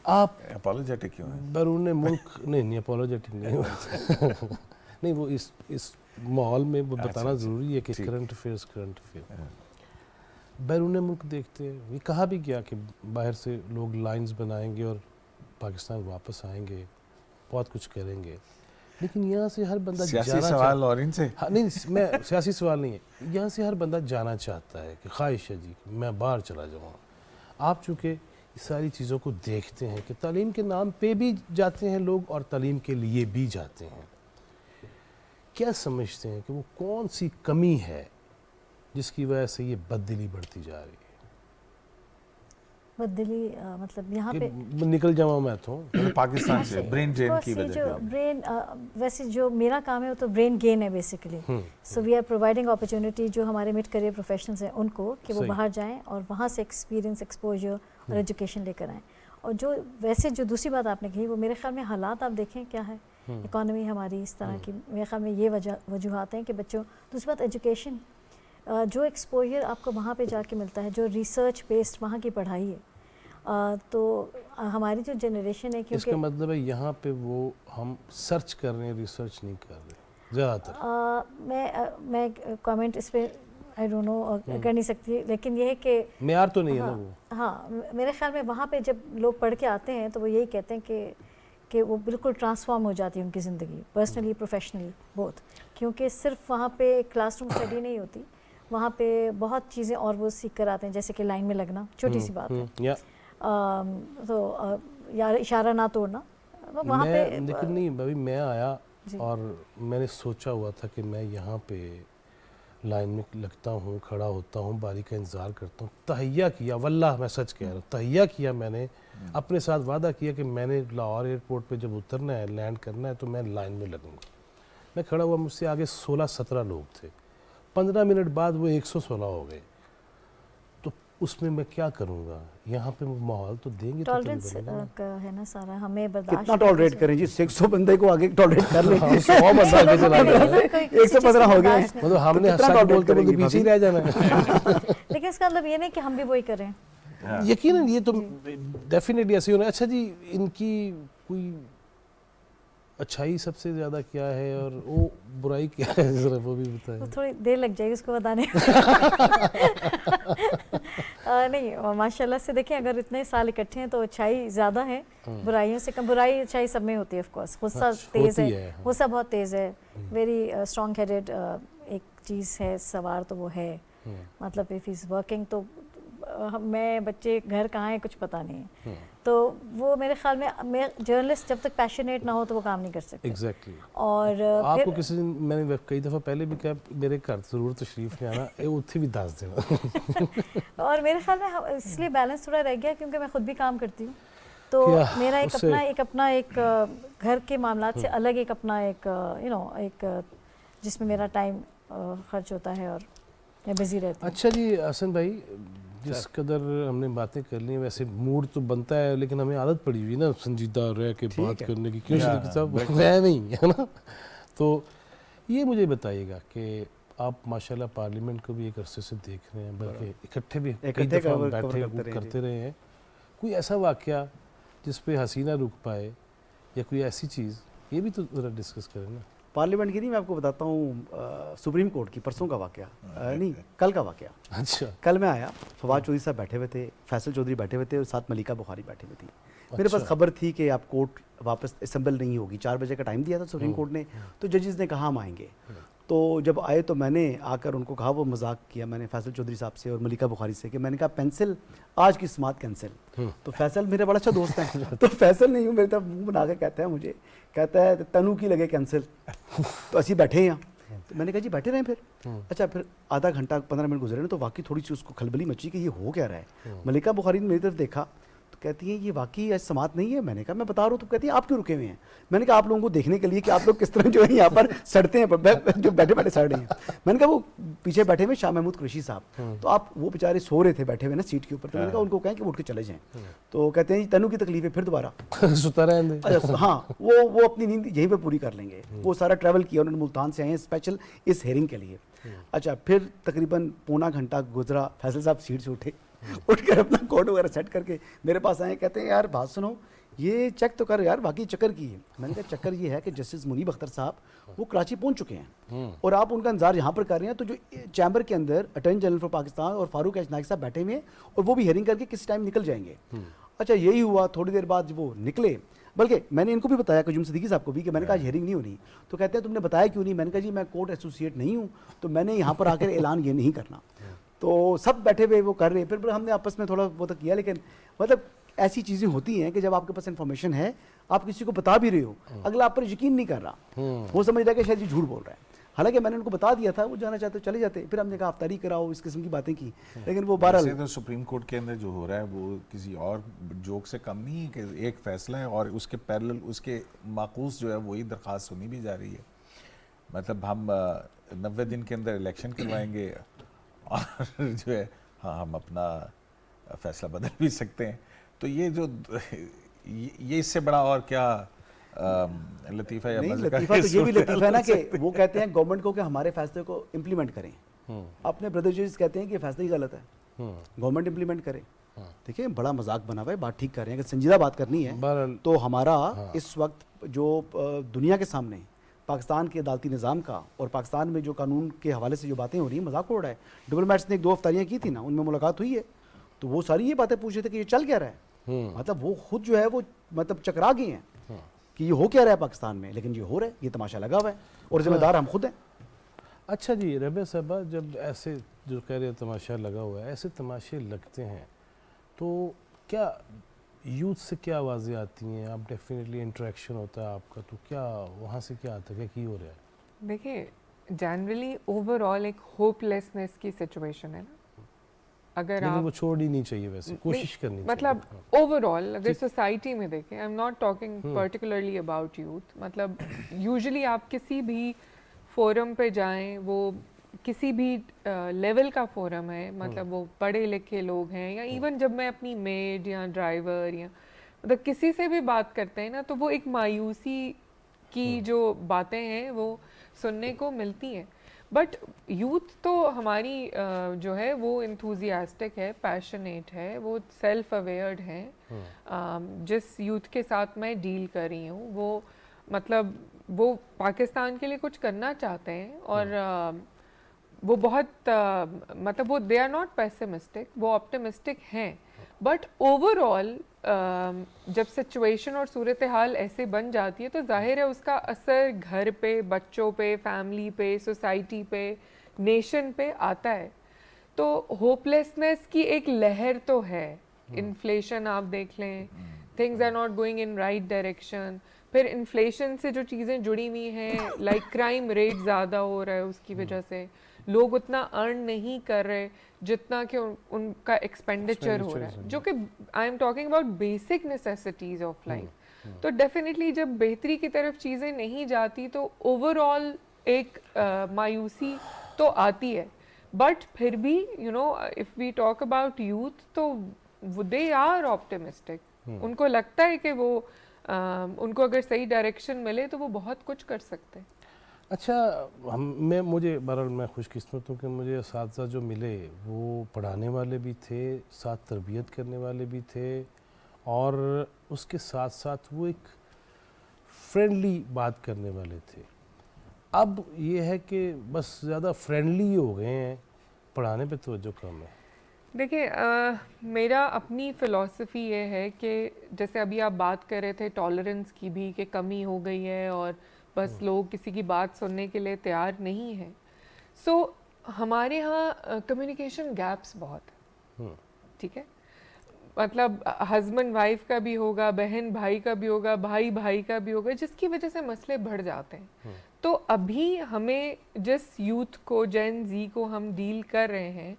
आप अपोलोजेटिक क्यों है? बैरून मुल्क नहीं अपोलोजेटिक नहीं नहीं, वो इस माहौल में वो बताना ज़रूरी है कि करंट अफेयर बैरून मुल्क देखते हैं। ये कहा भी गया कि बाहर से लोग लाइंस बनाएंगे और पाकिस्तान वापस आएंगे, बहुत कुछ करेंगे, लेकिन यहाँ से हर बंदा सियासी सवाल और इनसे नहीं, मैं सियासी सवाल नहीं है, यहाँ से हर बंदा जाना चाहता है कि ख्वाहिश है जी मैं बाहर चला जाऊँ। आप चूँकि इस सारी चीज़ों को देखते हैं कि तालीम के नाम पे भी जाते हैं लोग और तालीम के लिए भी जाते हैं, क्या समझते हैं कि वो कौन सी कमी है जिसकी वजह से ये बददिली बढ़ती जा रही है? बददिली मतलब यहाँ पे निकल जाऊँ मैं तो पाकिस्तान से ब्रेन ड्रेन की वजह जो ब्रेन वैसे जो मेरा काम है वो तो ब्रेन गेन है basically. So we are providing opportunity जो हमारे मिड करियर प्रोफेशनल्स हैं उनको कि वो बाहर जाएं और वहाँ से एक्सपीरियंस, एक्सपोजर और एजुकेशन लेकर आएँ। और जो वैसे जो दूसरी बात आपने कही वो मेरे ख्याल में हालात आप देखें क्या है, इकॉनमी हमारी इस तरह की, मेरे ख्याल में ये वजूहत हैं कि बच्चों। दूसरी बात एजुकेशन, जो एक्सपोजर आपको वहाँ पे जाके मिलता है, जो रिसर्च बेस्ड वहाँ की पढ़ाई है, तो हमारी जो जनरेशन है, क्योंकि इसका मतलब है यहाँ पे वो हम सर्च कर रहे हैं, रिसर्च नहीं कर रहे ज़्यादातर। मैं कमेंट इस पे आई डोंट नो कर नहीं सकती, लेकिन ये है कि मेयार तो नहीं है ना वो। हाँ, मेरे ख्याल में वहाँ पे जब लोग पढ़ के आते हैं तो वो यही कहते हैं कि वो बिल्कुल ट्रांसफॉर्म हो जाती है उनकी ज़िंदगी, पर्सनली प्रोफेशनली बोथ, क्योंकि सिर्फ वहाँ पे क्लासरूम स्टडी नहीं होती, वहाँ पे बहुत चीज़ें और वो सीख कर आते हैं, जैसे कि लाइन में लगना, छोटी सी बात है, तो यार इशारा ना तोड़ना, वहाँ पे। लेकिन नहीं भाई, मैं आया और मैंने सोचा हुआ था कि मैं यहाँ पे लाइन में लगता हूँ, खड़ा होता हूँ, बारी का इंतज़ार करता हूँ, तहैया किया, वल्लाह मैं सच कह रहा हूँ, तहैया किया मैंने, अपने साथ वादा किया कि मैंने लाहौर एयरपोर्ट पे जब उतरना है, लैंड करना है, तो मैं लाइन में लगूँगा। मैं खड़ा हुआ, मुझसे आगे 16-17 लोग थे, 15 मिनट बाद वो 116 हो गए, तो उसमें मैं क्या करूँगा? यहाँ पे माहौल तो देंगे, टॉलरेंस का है ना सारा, हमें बर्दाश्त कितना टॉलरेट करें जी, 600 बंदे को आगे टॉलरेट कर लें, 100 बंदा आगे चला गया, 115 हो गए, मतलब हमने हंसा के बोलते बोलते पीछे ही रह जाना है। लेकिन इसका मतलब ये नहीं कि हम भी वही करें। यकीनन ये तो डेफिनेटली ऐसे होना। अच्छा जी, इनकी कोई अच्छाई सबसे ज़्यादा क्या है और वो बुराई क्या है, ज़रा वो भी बताएं। तो थोड़ी देर लग जाएगी उसको बताने नहीं, माशाल्लाह से देखें, अगर इतने साल इकट्ठे हैं तो अच्छाई ज़्यादा है बुराइयों से कम। बुराई अच्छाई सब में होती है ऑफ कोर्स। गुस्सा तेज़ है, गुस्सा बहुत तेज़ है, वेरी स्ट्रॉन्ग हेडेड एक चीज़ है, सवार तो वो है, मतलब इफ़ इज़ वर्किंग तो मैं बच्चे घर कहाँ हैं कुछ पता नहीं है, तो वो मेरे ख्याल में मैं जर्नलिस्ट जब तक पैशनेट ना हो तो वो काम नहीं कर सकते। एग्जैक्टली। और आपको किसी दिन मैंने कई दफ़ा पहले भी कहा मेरे घर ज़रूर तशरीफ़ ले आना, ये उत्थे भी दस देना। और मेरे ख्याल में इसलिए बैलेंस थोड़ा रह गया क्योंकि मैं खुद भी काम करती हूँ, तो मेरा एक अपना घर के मामलात से अलग एक अपना एक एक जिसमें मेरा टाइम खर्च होता है और मैं बिज़ी रहती हूँ। अच्छा जी हसन भाई, जिस कदर हमने बातें कर ली, वैसे मूड तो बनता है, लेकिन हमें आदत पड़ी हुई ना संजीदा रह के बात करने की, क्यों शरीफ साहब है नहीं, है ना? तो ये मुझे बताइएगा कि आप माशाल्लाह पार्लियामेंट को भी एक अरसे से देख रहे हैं, बल्कि इकट्ठे भी कई दफ़ा बैठे करते रहे हैं, कोई ऐसा वाक़या जिस पे हसीना रुक पाए या कोई ऐसी चीज़, ये भी तो ज़रा डिस्कस करें ना। पार्लियामेंट की नहीं, मैं आपको बताता हूँ सुप्रीम कोर्ट की परसों का वाक़या, नहीं कल का वाक़या। अच्छा। कल मैं आया, फवाद चौधरी साहब बैठे हुए थे, फैसल चौधरी बैठे हुए थे और साथ मलिका बुखारी बैठी हुई थी। मेरे पास खबर थी कि आप कोर्ट वापस असेंबल नहीं होगी, 4 बजे का टाइम दिया था सुप्रीम कोर्ट ने, तो जजेस ने कहा हम आएंगे। तो जब आए तो मैंने आकर उनको कहा, वो मजाक किया मैंने फैसल चौधरी साहब से और मलिका बुखारी से कि मैंने कहा पेंसिल आज की समात कैंसिल। तो फैसल मेरे बड़ा अच्छा दोस्त है, तो फैसल नहीं हूँ, मेरे तरफ मुँह बना के कहता है, मुझे कहता है तनु की लगे कैंसिल, तो असी बैठे हैं यहाँ। तो मैंने कहा जी बैठे रहें फिर। अच्छा, फिर आधा घंटा 15 मिनट गुजरे ना, तो वाकई थोड़ी सी उसको खलबली मची कि ये हो क्या रहा है। मलिका बुखारी ने मेरी तरफ देखा तो कहती है ये वाकई आज समात नहीं है। मैंने कहा मैं बता रहा हूँ। तो कहती है आप क्यों रुके हुए हैं? मैंने कहा आप लोगों को देखने के लिए कि आप लोग किस तरह जो है यहाँ पर सड़ते हैं, जो बैठे बैठे सड़ रहे हैं। मैंने कहा वो पीछे बैठे हुए शाह महमूद कुरैशी साहब, तो आप वो बेचारे सो रहे थे बैठे हुए ना सीट के ऊपर, तो मैंने कहा उनको कहें कि उठ के चले जाएं। तो कहते हैं तनु की तकलीफ है, फिर दोबारा सुता रहेंगे। अच्छा हाँ, वो अपनी नींद यहीं पे पूरी कर लेंगे। वो सारा ट्रैवल किया उन्होंने, मुल्तान से आए हैं स्पेशल इस हेयरिंग के लिए। अच्छा, फिर तकरीबन पौना घंटा गुजरा, फैसल साहब सीट से उठे, उठकर अपना कोट वगैरह सेट करके मेरे पास आए, कहते हैं यार बात सुनो, ये चेक तो कर यार, वाकई चक्कर की है। मैंने कहा चक्कर ये है कि जस्टिस मुनीब अख्तर साहब वो कराची पहुंच चुके हैं और आप उनका इंतजार यहाँ पर कर रहे हैं। तो जो चैम्बर के अंदर अटॉर्नी जनरल फॉर पाकिस्तान और फारूक एच नाइक साहब बैठे हुए हैं और वो भी हेयरिंग करके किस टाइम निकल जाएंगे। अच्छा, यही हुआ, थोड़ी देर बाद वो निकले, बल्कि मैंने इनको भी बताया कयूम सिद्दीकी साहब को भी कि मैंने कहा हेयरिंग नहीं होनी। तो कहते हैं तुमने बताया क्यों नहीं? मैंने कहा जी मैं कोर्ट एसोसिएट नहीं हूँ, तो मैंने यहाँ पर आकर ऐलान ये नहीं करना। तो सब बैठे हुए वो कर रहे, फिर हमने आपस में थोड़ा वो तो किया, लेकिन मतलब ऐसी चीज़ें होती हैं कि जब आपके पास इन्फॉर्मेशन है, आप किसी को बता भी रहे हो, अगला आप पर यकीन नहीं कर रहा, वो समझ रहा है कि शायद ये झूठ बोल रहा है। हालांकि मैंने उनको बता दिया था, वो जाना चाहते चले जाते। फिर हमने कहा अफ्तारी कराओ, इस किस्म की बातें की, लेकिन वो 12 तो सुप्रीम कोर्ट के अंदर जो हो रहा है वो किसी और जोक से कम नहीं है कि एक फैसला है और उसके पैरेलल उसके माकूस जो है वही दरख्वास्त सुनी भी जा रही है। मतलब हम 90 दिन के अंदर इलेक्शन करवाएंगे और जो है हाँ हम अपना फैसला बदल भी सकते हैं। तो ये जो ये इससे बड़ा और क्या लतीफ़ा या मज़े का? लतीफ़ा तो ये भी लतीफ़ा है ना कि वो कहते हैं गवर्नमेंट को कि हमारे फैसले को इम्प्लीमेंट करें। अपने ब्रदर जजेस कहते हैं कि फैसला ही गलत है, गवर्नमेंट इम्प्लीमेंट करे। देखिए बड़ा मजाक बना हुआ है, बात ठीक कर रहे हैं। अगर संजीदा बात करनी है तो हमारा इस वक्त जो दुनिया के सामने پاکستان کے عدالتی نظام کا اور پاکستان میں جو قانون کے حوالے سے جو باتیں ہو رہی ہیں مذاق اڑ رہا ہے. ڈپلومیٹس نے 1-2 افطاریاں کی تھی نا, ان میں ملاقات ہوئی ہے, تو وہ ساری یہ باتیں پوچھ رہے تھے کہ یہ چل کیا رہا ہے. مطلب وہ خود جو ہے وہ مطلب چکرا گئے ہیں کہ یہ ہو کیا رہا ہے پاکستان میں, لیکن یہ ہو رہا ہے, یہ تماشا لگا ہوا ہے اور ذمہ دار ہم خود ہیں. اچھا جی ربیہ صاحبہ, جب ایسے جو کہہ رہے ہیں تماشا لگا ہوا ہے, ایسے تماشے لگتے ہیں تو کیا یوتھ سے کیا آوازیں آتی ہیں؟ آپ ڈیفینیٹلی انٹریکشن ہوتا ہے آپ کا, تو کیا وہاں سے کیا آتا ہے, کیا ہو رہا ہے؟ دیکھیں جنرلی اوور آل ایک ہوپ لیسنس کی سچویشن ہے نا, اگر لیکن آپ وہ چھوڑ ہی نہیں چاہیے, ویسے کوشش کرنی چاہیے. مطلب اوور آل اگر سوسائٹی میں دیکھیں, I am not talking particularly about youth, مطلب یوزلی آپ کسی بھی فورم پہ جائیں, وہ کسی بھی لیول کا فورم ہے, مطلب وہ پڑھے لکھے لوگ ہیں یا ایون جب میں اپنی میڈ یا ڈرائیور یا مطلب کسی سے بھی بات کرتے ہیں نا, تو وہ ایک مایوسی کی جو باتیں ہیں وہ سننے کو ملتی ہیں. بٹ یوتھ تو ہماری جو ہے وہ انتھوزیاسٹک ہے, پیشنیٹ ہے, وہ سیلف اویئرڈ ہیں. جس یوتھ کے ساتھ میں ڈیل کر رہی ہوں وہ مطلب وہ پاکستان کے لیے کچھ کرنا چاہتے ہیں, اور وہ بہت مطلب وہ دے آر ناٹ پیسمسٹک, وہ آپٹمسٹک ہیں. بٹ اوور آل جب سچویشن اور صورتحال ایسے بن جاتی ہے تو ظاہر ہے اس کا اثر گھر پہ, بچوں پہ, فیملی پہ, سوسائٹی پہ, نیشن پہ آتا ہے. تو ہوپ لیسنس کی ایک لہر تو ہے. انفلیشن آپ دیکھ لیں, things are not going in right direction. پھر انفلیشن سے جو چیزیں جڑی ہوئی ہیں, لائک کرائم ریٹ زیادہ ہو رہا ہے, اس کی وجہ سے لوگ اتنا ارن نہیں کر رہے جتنا کہ ان کا ایکسپینڈیچر ہو رہا ہے, جو کہ I am talking about basic necessities of life. تو ڈیفینیٹلی جب بہتری کی طرف چیزیں نہیں جاتی تو اوور آل ایک مایوسی تو آتی ہے. بٹ پھر بھی you know if we talk about youth تو دے آر آپٹمسٹک. ان کو لگتا ہے کہ وہ ان کو اگر صحیح ڈائریکشن ملے تو وہ بہت کچھ کر سکتے ہیں. اچھا مجھے بہرحال میں خوش قسمت ہوں کہ مجھے اساتذہ جو ملے وہ پڑھانے والے بھی تھے, ساتھ تربیت کرنے والے بھی تھے, اور اس کے ساتھ ساتھ وہ ایک فرینڈلی بات کرنے والے تھے. اب یہ ہے کہ بس زیادہ فرینڈلی ہو گئے ہیں, پڑھانے پہ توجہ کم ہے. دیکھیں میرا اپنی فلسفی یہ ہے کہ جیسے ابھی آپ بات کر رہے تھے ٹالرنس کی بھی کہ کمی ہو گئی ہے اور بس لوگ کسی کی بات سننے کے لیے تیار نہیں ہیں. سو ہمارے ہاں کمیونیکیشن گیپس بہت ہیں, ٹھیک ہے, مطلب ہسبینڈ وائف کا بھی ہوگا, بہن بھائی کا بھی ہوگا, بھائی بھائی کا بھی ہوگا, جس کی وجہ سے مسئلے بڑھ جاتے ہیں. تو ابھی ہمیں جس یوتھ کو, جین زی کو ہم ڈیل کر رہے ہیں,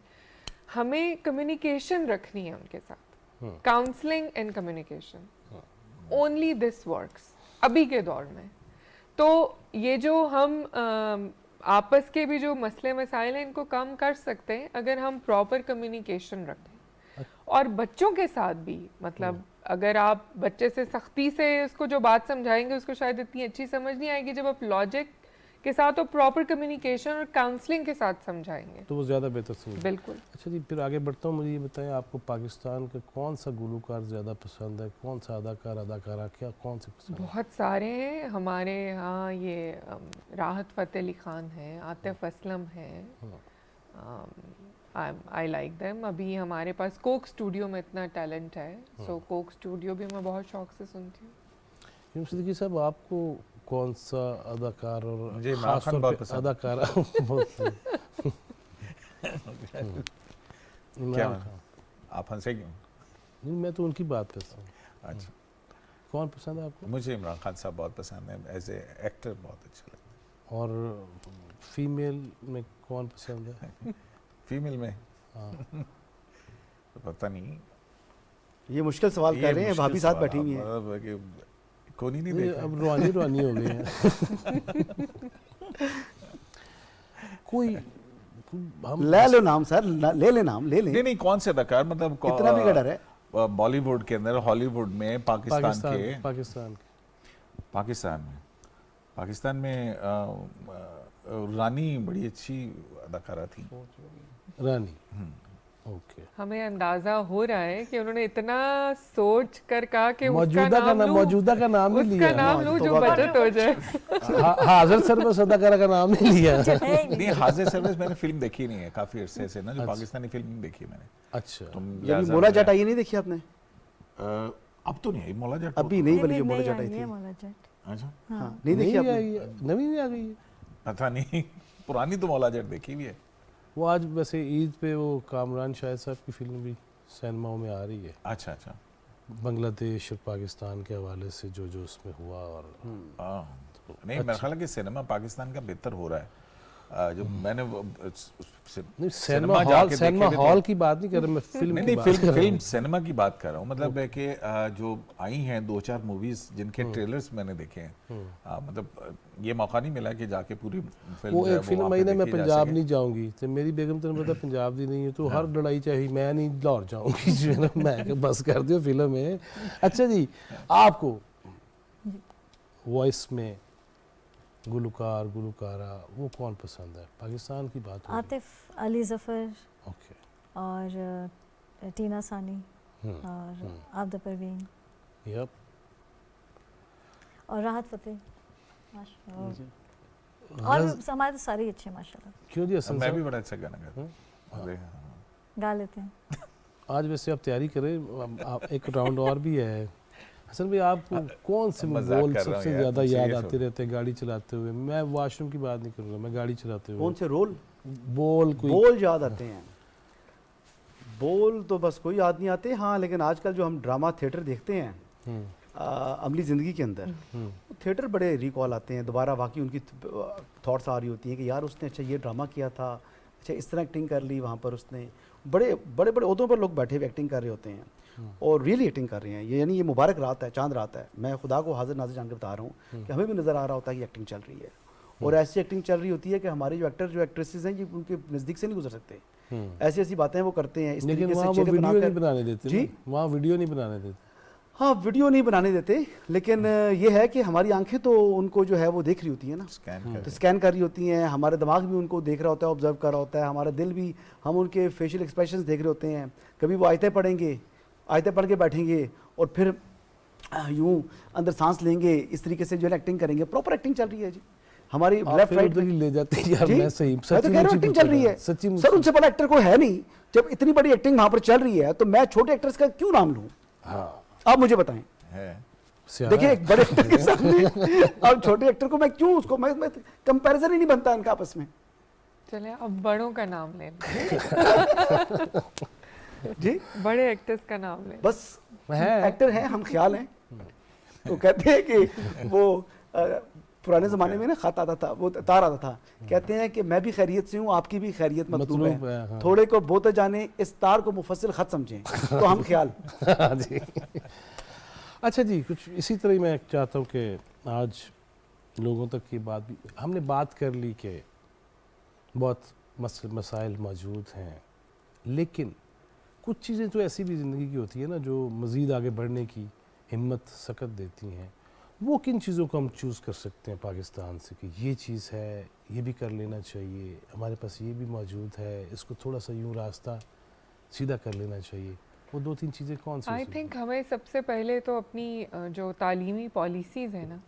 ہمیں کمیونیکیشن رکھنی ہے ان کے ساتھ, counselling and communication, only this works ابھی کے دور میں. تو یہ جو ہم آپس کے بھی جو مسئلے مسائل ہیں ان کو کم کر سکتے ہیں اگر ہم پراپر کمیونیکیشن رکھیں. اور بچوں کے ساتھ بھی, مطلب اگر آپ بچے سے سختی سے اس کو جو بات سمجھائیں گے اس کو شاید اتنی اچھی سمجھ نہیں آئے گی. جب آپ لاجک کے ساتھ اور پراپر کمیونیکیشن اور کاؤنسلنگ کے ساتھ سمجھائیں گے تو وہ زیادہ بہتر سمجھیں. بالکل. اچھا جی, پھر آگے بڑھتا ہوں. مجھے یہ بتائیں آپ کو پاکستان کا کون سا گلوکار زیادہ پسند ہے, کون سا اداکار اداکارہ, کیا کون سے پسند؟ بہت سارے ہیں ہمارے ہاں. یہ راحت فتح علی خان ہیں, عاطف اسلم ہیں, آئی لائک دیم. ابھی ہمارے پاس کوک اسٹوڈیو میں اتنا ٹیلنٹ ہے, سو کوک اسٹوڈیو بھی میں بہت شوق سے سنتی ہوں. صدیقی صاحب آپ کو کون سا اداکار اور مجھے عمران خاص خان طور بہت پہ پسند اداکارہ بہت کیا عمران خان؟ آپ ہنسے کیوں؟ نہیں, میں تو ان کی بات کرتا ہوں. اچھا, کون پسند ہے آپ کو؟ مجھے عمران خان صاحب بہت پسند ہے, ایز اے ایکٹر بہت اچھا لگتا ہے. اور فیمیل میں کون پسند ہے؟ فیمیل میں پتہ نہیں, یہ مشکل سوال کر رہے ہیں, بھابھی ساتھ بیٹھی ہوئی ہیں. کون ہی نہیں دیکھا. اب روحانی ہو گئے ہیں. کوئی لے لو نام سر, لے لیں نام, لے لیں. نہیں کون سے اداکار, مطلب کتنا بھی کا ڈر ہے. بالی ووڈ کے اندر, ہالی ووڈ میں, پاکستان میں رانی بڑی اچھی اداکارہ تھی. رانی, ओके हमें अंदाजा हो रहा है कि उन्होंने इतना सोच कर कहा कि उसका मौजूदा का नाम नाम लूं, मौजूदा का नाम नहीं उसका लिया नाम लूं जो बचत हो जाए। हाजिर सर्विस अदाकारा का नाम नहीं लिया नहीं, हाजिर सर्विस मैंने फिल्म देखी नहीं है काफी अरसे से ना, जो पाकिस्तानी फिल्म नहीं देखी मैंने। अच्छा तुम ये लिहाजा मोला मैं- जट आई नहीं देखी आपने? अब तो नहीं आई मोला जट, अभी नहीं बनी जो नहीं, मोला नहीं जट आई आई थी। है मोला जट। अच्छा हाँ, नहीं देखी नहीं आपने? आई है, नवी में आ गई है। पता नहीं, पुरानी तो मौला जट देखी हुई है। वो आज वैसे ईद पे वो कामरान शाहिद साहब की फिल्म भी सिनेमाओं में आ रही है, अच्छा अच्छा, बांग्लादेश और पाकिस्तान के हवाले से जो जो उसमें हुआ। और हाँ। नहीं, मेरा ख्याल है कि सिनेमा पाकिस्तान का बेहतर हो रहा है। जो मैंने नहीं, सिनेमा हॉल की बात नहीं कर रहा मैं, फिल्म की बात कर रहा फिल्म हूँ। सिनेमा की बात कर रहा हूँ। मतलब है कि जो आई हैं 2-4 मूवीज जिनके ट्रेलर्स मैंने देखे हैं, मतलब ये मौका नहीं मिला कि जाके पूरी फिल्म वो जो है एक फिल्म वहाँ आई पे ना, मैं देखी जा पंजाब सके। नहीं जाऊंगी, तो मेरी बेगम तेरे पता पंजाब दी नहीं है, तो हर लड़ाई चाहिए मैं नहीं लाहौर जाऊंगी जो है ना, मैं कि बस कर दियो फिल्म है। अच्छा जी, आपको वॉइस में गुलकार गुलकारा वो कौन पसंद है? पाकिस्तान की बात हो आतिफ अली ज़फ़र ओके और टीना सानी और आबदा परवीन यप और राहत फ़तेह माशाल्लाह। और हमारे तो सारे ही अच्छे माशाल्लाह, क्यों जी हसन मैं साहब? भी बड़ा अच्छा गाना गाता हूँ। अरे हाँ। गा लेते हैं। आज वैसे आप तैयारी करें, आप एक राउंड और भी है। हसन भाई, आपको कौन से मजाक बोल कर रहा हूँ सबसे यार, ज़्यादा तुम याद serious आते हो। रहते हैं गाड़ी चलाते हुए? मैं वॉशरूम की बात नहीं करूँगा, मैं गाड़ी चलाते हुए कौन से रोल? बोल कोई बोल याद आते हैं? बोल तो बस कोई याद नहीं आते। हाँ, लेकिन आजकल जो हम ड्रामा थिएटर देखते हैं अमली ज़िंदगी के अंदर, थिएटर बड़े रिकॉल आते हैं दोबारा। वाकई उनकी थॉट्स आ रही होती हैं कि यार उसने अच्छा ये ड्रामा किया था, अच्छा इस तरह एक्टिंग कर ली वहाँ पर उसने। बड़े बड़े बड़े ओहदों पर लोग बैठे हुए एक्टिंग कर रहे होते हैं और रियली एक्टिंग कर रहे हैं। ये यानी ये मुबारक रात है, चांद रात है। मैं खुदा को हाजिर नाज़िर जान के बता रहा हूँ कि हमें भी नज़र आ रहा होता है कि एक्टिंग चल रही है, और ऐसी एक्टिंग चल रही होती है कि हमारे जो एक्टर जो एक्ट्रेसेस हैं ये उनके नज़दीक से नहीं गुजर सकते। ऐसी ऐसी बातें वो करते हैं इस लेकिन तरीके वहाँ से वो चेहरे वीडियो नहीं बनाकर। बनाने देते जी? ना, वहाँ वीडियो नहीं बनाने देते। हाँ, वीडियो नहीं बनाने देते, लेकिन ये है कि हमारी आंखें तो उनको जो है वो देख रही होती है ना, स्कैन तो कर स्कैन कर रही होती हैं। हमारे दिमाग भी उनको देख रहा होता है, ऑब्जर्व कर रहा होता है। हमारा दिल भी, हम उनके फेशियल एक्सप्रेशंस देख रहे होते हैं। कभी वो आयतें पढ़ेंगे, आयतें पढ़ के बैठेंगे और फिर यूं अंदर सांस लेंगे, इस तरीके से जो है एक्टिंग करेंगे। प्रॉपर एक्टिंग चल रही है जी हमारी आप लेफ्ट फिर राइट उधर ही ले जाते हैं यार। जी? मैं सही मैं तो सच्ची कह रहा हूँ मुच्ची एक्टिंग पूछ चल रही रहा है। था, सच्ची सर, मुच्ची। उनसे बड़ा एक्टर कोई है नहीं। जब इतनी बड़ी एक्टिंग वहां पर चल रही है तो मैं छोटे एक्टर्स का क्यों नाम लूं? हाँ आप मुझे बताएं। है। सियारा देखिए, एक बड़े एक्टर के सामने अब छोटे एक्टर को मैं क्यों, उसको मैं कंपैरिजन ही नहीं बनता इनका आपस में। चले अब बड़ों का नाम लें, जी, बड़े एक्टर्स का नाम लें। बस है। एक्टर हैं, हम ख्याल हैं। तो कहते हैं कि वो पुराने ज़माने में ना खत आता था, वो तार आता था, कहते हैं कि मैं भी खैरियत से हूँ, आपकी भी खैरियत मतलूब मतलूब है, है, हाँ। थोड़े को बोते जाने इस तार को मुफस्सिल खत समझें। तो हम ख्याल। हाँ जी। अच्छा जी, कुछ इसी तरह ही मैं चाहता हूँ कि आज लोगों तक ये बात भी, हमने बात कर ली कि बहुत मसाइल मौजूद हैं, लेकिन कुछ चीज़ें तो ऐसी भी ज़िंदगी की होती है ना जो मज़ीद आगे बढ़ने की हिम्मत सकत देती हैं। वो किन चीज़ों को हम चूज़ कर सकते हैं पाकिस्तान से कि ये चीज़ है, ये भी कर लेना चाहिए, हमारे पास ये भी मौजूद है, इसको थोड़ा सा यूँ रास्ता सीधा कर लेना चाहिए? वो 2-3 चीज़ें कौन सी? आई थिंक हमें सबसे पहले तो अपनी जो तालीमी पॉलिसीज़ है ना,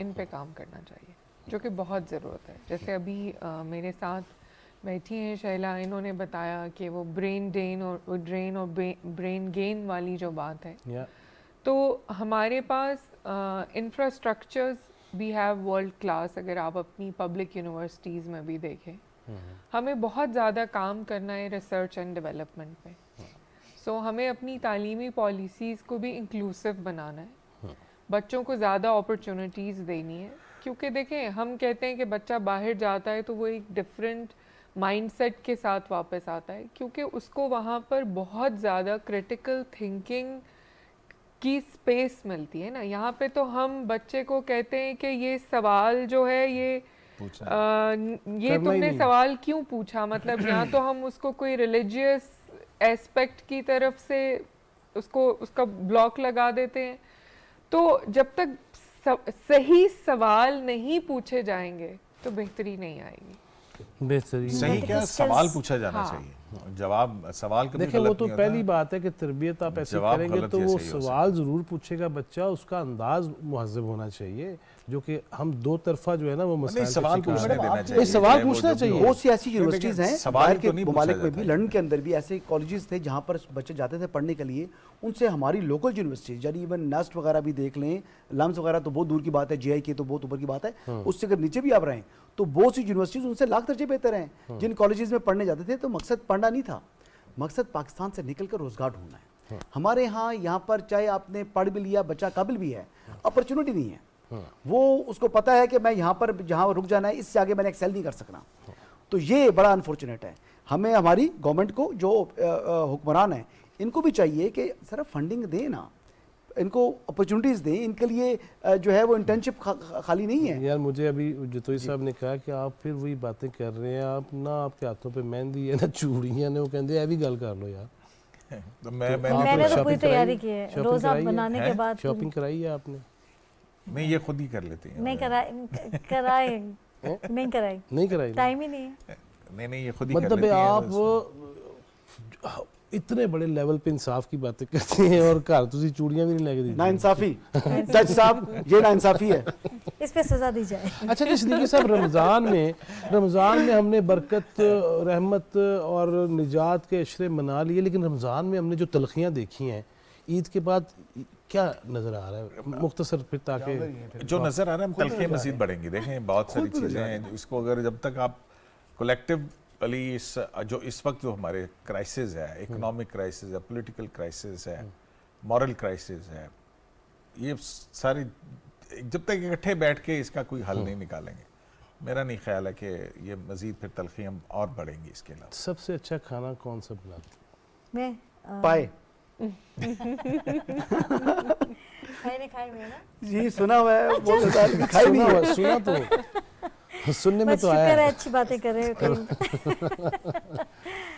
इन पे काम करना चाहिए, जो कि बहुत ज़रूरत है। जैसे अभी मेरे साथ बैठी हैं शैला, इन्होंने बताया कि वो ब्रेन ड्रेन और ब्रेन गेन वाली जो बात है, या तो हमारे पास इंफ्रास्ट्रक्चर्स भी हैव वर्ल्ड क्लास। अगर आप अपनी पब्लिक यूनिवर्सिटीज़ में भी देखें, हमें बहुत ज़्यादा काम करना है रिसर्च एंड डेवलपमेंट पे। सो हमें अपनी तालीमी पॉलिसीज़ को भी इंक्लूसिव बनाना है, बच्चों को ज़्यादा अपॉर्चुनिटीज़ देनी है। क्योंकि देखें, हम कहते हैं कि बच्चा बाहर जाता है तो वो एक डिफरेंट माइंडसेट के साथ वापस आता है, क्योंकि उसको वहाँ पर बहुत ज़्यादा क्रिटिकल थिंकिंग की स्पेस मिलती है ना। यहाँ पे तो हम बच्चे को कहते हैं कि ये सवाल जो है ये तुमने सवाल क्यों पूछा, मतलब यहाँ तो हम उसको कोई रिलीजियस एस्पेक्ट की तरफ से उसका ब्लॉक लगा देते हैं। तो जब तक सही सवाल नहीं पूछे जाएंगे तो बेहतरी नहीं आएगी। बेहतरीन। सही क्या Skills- सवाल पूछा जाना हाँ। चाहिए। जवाब सवाल कभी देखिए वो गलत तो नहीं होता। पहली बात है कि तरबियत आप ऐसे जवाब करेंगे गलत तो या वो सही हो सवाल ज़रूर पूछेगा बच्चा, उसका अंदाज मुहज़्ज़ब होना चाहिए, जो कि हम दो तरफा जो है ना वो नहीं, मसाइल सवाल का शिकार पूछने हैं। देना नहीं, चाहिए, सवाल चाहे वो पूछना जो भी चाहिए। हो। बहुत सी ऐसी यूनिवर्सिटीज़ हैं सवाल बाहर तो के नहीं ममालिक पूछा में भी, जाता है। लंदन के अंदर भी ऐसे कॉलेजेस थे जहाँ पर बच्चे जाते थे पढ़ने के लिए। उनसे हमारी लोकल यूनिवर्सिटीज यानी इवन नेस्ट वगैरह भी देख लें, लम्स वगैरह तो बहुत दूर की बात है, JI की तो बहुत ऊपर की बात है, उससे अगर नीचे भी आप रहें तो बहुत सी यूनिवर्सिटीज़ उनसे लाख दर्जे बेहतर हैं। जिन कॉलेजेस में पढ़ने जाते थे तो मकसद पढ़ना नहीं था, मकसद पाकिस्तान से निकल कर रोज़गार ढूंढना है। हमारे यहाँ पर चाहे आपने पढ़ भी लिया, बच्चा काबिल भी है, अपॉर्चुनिटी नहीं है। वो उसको पता है कि मैं यहाँ पर जहाँ रुक जाना है, इससे आगे मैंने एक्सेल नहीं कर सकना। तो ये बड़ा अनफॉर्चुनेट है। हमें हमारी गवर्नमेंट को जो हुक्मरान है इनको भी चाहिए कि सर फंडिंग दें ना, इनको अपॉर्चुनिटीज़ दें, इनके लिए जो है वो इंटर्नशिप खाली नहीं है। यार मुझे अभी जतोई साहब ने कहा कि आप फिर वही बातें कर रहे हैं, आप ना आपके हाथों पे मेहंदी है ना चूड़ियां ने, वो कहते हैं भी गल कर लो यार। तो मैं मैंने तो पूरी शॉपिंग तैयारी कराई- की है, शॉपिंग रोज़ा कराई है? बनाने के हैं? बाद शॉपिंग कराई है आपने? नहीं, ये खुद ही कर लेती हैं। नहीं कराई, नहीं कराई, नहीं कराई ना? टाइम ही नहीं है। नहीं, ये खुद ही कर मतलब लेती हैं आप बस। इतने बड़े लेवल पे इंसाफ की बातें करते हैं और घर तुसी चूड़ियां भी नहीं लेके दी। ना इंसाफी जज साहब, ये ना इंसाफी है। इस पे सजा दी जाए। अच्छा जी सिद्दीकी साहब, रमज़ान में हमने बरकत, रहमत और निजात के अशरे मना लिए, लेकिन रमज़ान में हमने जो तलखियाँ देखी हैं ईद के बाद क्या नज़र आ रहा है मुख्तसर फिर ताकि जो नज़र आ रहा है, हम तलखियाँ मज़ीद बढ़ेंगी। देखें बहुत सारी चीज़ें हैं इसको अगर जब तक आप कलेक्टिव जो इस वक्त जो हमारे क्राइसिस है, इकोनॉमिक क्राइसिस है, पॉलिटिकल क्राइसिस है, मॉरल क्राइसिस है, ये सारी जब तक इकट्ठे बैठ के इसका कोई हल नहीं निकालेंगे, मेरा नहीं ख्याल है कि ये मज़ीद फिर तलखी हम और बढ़ेंगी। इसके अलावा सबसे अच्छा खाना कौन सा बनाते हैं? मैं पाए खाई में ना, जी सुना हुआ है, बहुत ज़्यादा खाई नहीं है। सुना तो सुनने में बस तो आया शुक्र है है। अच्छी बातें कर रहे हो कहीं।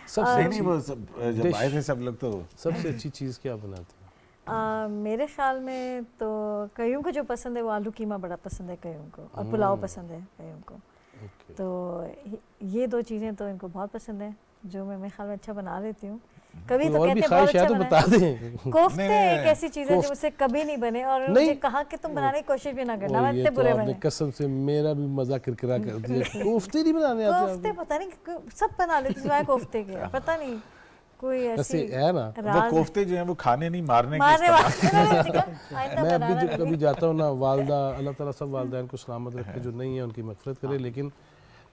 सबसे नहीं, वो जब डिश। आए थे सब लोग तो सबसे अच्छी चीज़ क्या बनाते हैं? मेरे ख्याल में तो कईयों को जो पसंद है वो आलू कीमा बड़ा पसंद है कईयों को, और पुलाव पसंद है कईयों को। तो ये दो चीज़ें तो इनको बहुत पसंद है, जो मैं मेरे ख्याल में अच्छा बना लेती हूँ। कभी तो और कहते भी हैं बहुत ख्वाहिश है अच्छा तो बना बता है। दें। कोफ्ते नहीं, एक ऐसी चीज़ है जो मुझसे कभी नहीं बने, और नहीं। मुझे कहा कि तुम बनाने की कोशिश भी ना करना, मैं ये इतने तो बुरे आपने बने। कसम से मेरा भी मजा किरकिरा कर दिया। कोफ्ते नहीं बनाने आते कोफ्ते आपको? पता नहीं सब बना लेती सिवाय कोफ्ते के, पता नहीं कोई ऐसे ऐसी है ना। वो राज कोफ्ते जो हैं वो खाने नहीं मारने के मारने इस्तेमाल। वाले आइंदा मैं बनाना भी नहीं। कभी जाता हूँ ना, वालदा अल्लाह ताला सब वालदैन को सलामत रखे, जो नहीं है उनकी मगफरत करे, लेकिन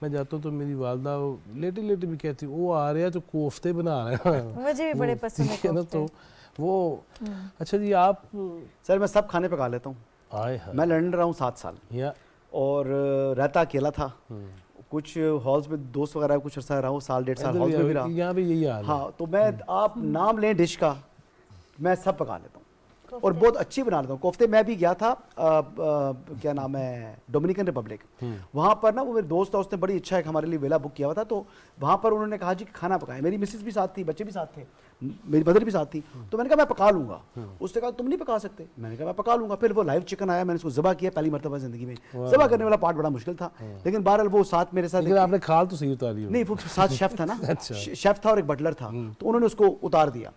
मैं जाता हूँ तो मेरी वालदा लेटे लेटे भी कहती वो आ रहा है तो कोफ्ते बना रहे हैं। मुझे भी बड़े पसंद है ठीक है ना, तो कोफ्ते। वो अच्छा जी आप सर मैं सब खाने पका लेता हूँ। आए हैं मैं लंदन रहा हूँ 7 साल या और रहता अकेला था। कुछ हॉल्स में दोस्त वगैरह कुछ अर्सा रहा हूँ, साल 1.5 साल हॉल्स में भी रहा। यहाँ भी यही हाल है। हाँ तो मैं आप नाम लें डिश का, मैं सब पका लेता हूँ और बहुत अच्छी बना लेता हूँ। कोफ्ते मैं भी गया था क्या नाम है, डोमिनिकन रिपब्लिक। वहाँ पर ना वो मेरे दोस्त था, उसने बड़ी अच्छा एक हमारे लिए वेला बुक किया हुआ था, तो वहाँ पर उन्होंने कहा जी कि खाना पकाएं। मेरी मिसेस भी साथ थी, बच्चे भी साथ थे, मेरी मदर भी साथ थी। तो मैंने कहा मैं पका लूँगा। उसने कहा तुम नहीं पका सकते, मैंने कहा मैं पका लूँगा। फिर वो लाइव चिकन आया, मैंने उसको ज़बा किया, पहली मरतबा ज़िंदगी में। ज़बा करने वाला पार्ट बड़ा मुश्किल था, लेकिन बहरहाल वो साथ मेरे साथ, लेकिन आपने खाल तो सही उतारी नहीं वो साथ शेफ था ना, अच्छा। शेफ था और एक बटलर था, तो उन्होंने उसको उतार दिया।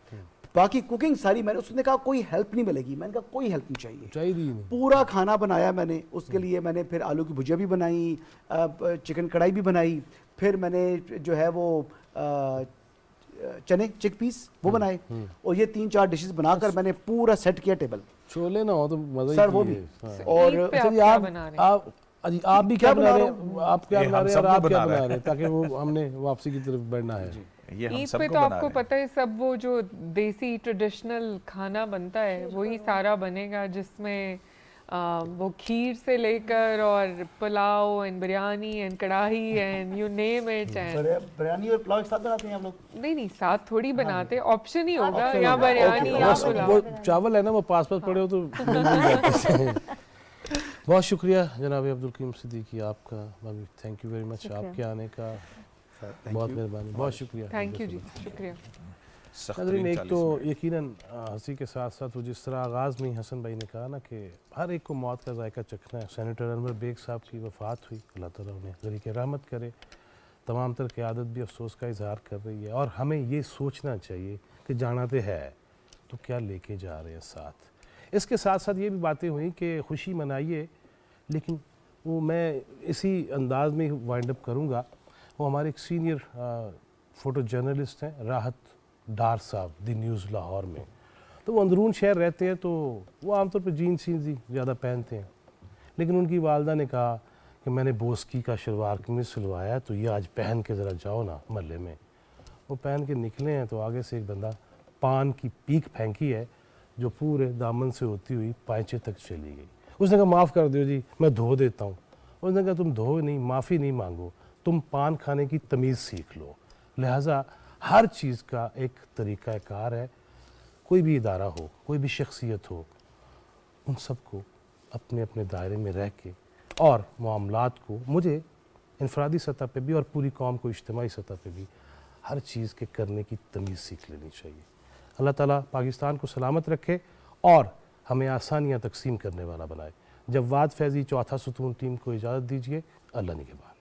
बाकी कुकिंग सारी मैंने, उसने कहा कोई हेल्प नहीं मिलेगी, मैंने कहा कोई हेल्प नहीं चाहिए। चाहिए ही नहीं। पूरा खाना बनाया मैंने उसके लिए। मैंने फिर आलू की भुजिया भी बनाई, चिकन कढ़ाई भी बनाई, फिर मैंने जो है वो चने चिक पीस वो बनाए, और ये 3-4 डिशेस बनाकर मैंने पूरा सेट किया टेबल। छोले ना हो तो मजा ही सर वो नहीं भी। है। हाँ। और ईद पे अच्छा आप जी, क्या बना रहे हैं? आप भी क्या बना रहे बना हैं? आप क्या ये बना हम रहे हैं और सबको आप क्या बना रहे बना हैं। रहे हैं, ताकि वो हमने वापसी की तरफ बढ़ना है। ये हम ईद पे सबको तो बना आपको रहे हैं। पता है सब वो जो देसी ट्रेडिशनल खाना बनता है वही सारा बनेगा, जिसमें वो खीर से लेकर और पुलाव एंड बिरयानी एंड कढ़ाई and you name it. And biryani और पुलाव एक साथ बनाते हैं हम लोग। नहीं साथ थोड़ी बनाते, ऑप्शन ही होगा, option या होगा। बिरयानी Okay, या okay. पुलाव। वो चावल है ना, वो पास पास पड़े हो तो मिल जाते हैं। बहुत शुक्रिया जनाब अब्दुल करीम सिद्दीकी आपका, थैंक यू वेरी मच शुक्रिया। आपके आने का, Thank बहुत you. मेहरबानी, बहुत शुक्रिया। थैंक यू जी, शुक्रिया। सख्त नाज़रीन, तरीन एक 40 तो मिनट। यकीनन हंसी के साथ साथ वो जिस तरह आगाज़ में ही हसन भाई ने कहा ना कि हर एक को मौत का जायका चखना है। सेनेटर अनवर बेग साहब की वफ़ात हुई, अल्लाह ताला उन्हें ज़रीक़े रहमत करे। तमाम तर क़यादत भी अफसोस का इजहार कर रही है, और हमें ये सोचना चाहिए कि जाना तो है तो क्या लेके जा रहे हैं साथ। इसके साथ साथ ये भी बातें हुई कि खुशी मनाइए, लेकिन वो मैं इसी अंदाज में वाइंड अप करूँगा। वो हमारे एक सीनियर फ़ोटो जर्नलिस्ट हैं राहत डार साहब, दी न्यूज़ लाहौर में। तो वो अंदरून शहर रहते हैं, तो वो आमतौर पर जीन्स ही ज़्यादा पहनते हैं, लेकिन उनकी वालदा ने कहा कि मैंने बोस्की का शलवार कमीज सिलवाया, तो ये आज पहन के ज़रा जाओ ना महल्ले में। वो पहन के निकले हैं तो आगे से एक बंदा पान की पीक फेंकी है जो पूरे दामन से होती हुई पायचे तक चली गई। उसने कहा माफ़ कर दो जी, मैं धो देता हूँ। उसने कहा तुम धो नहीं, माफ़ी नहीं मांगो, तुम पान खाने की तमीज़ सीख लो। लिहाजा हर चीज़ का एक तरीक़ाकार है। कोई भी इदारा हो, कोई भी शख्सियत हो, उन सबको अपने अपने दायरे में रह के और मामलात को, मुझे इनफरादी सतह पे भी और पूरी कौम को इज्तिमाई सतह पे भी हर चीज़ के करने की तमीज़ सीख लेनी चाहिए। अल्लाह ताला पाकिस्तान को सलामत रखे और हमें आसानियाँ तकसीम करने वाला बनाए। जवाद फैज़ी चौथा सुतून टीम को इजाज़त दीजिए। अल्लाह निगहबान।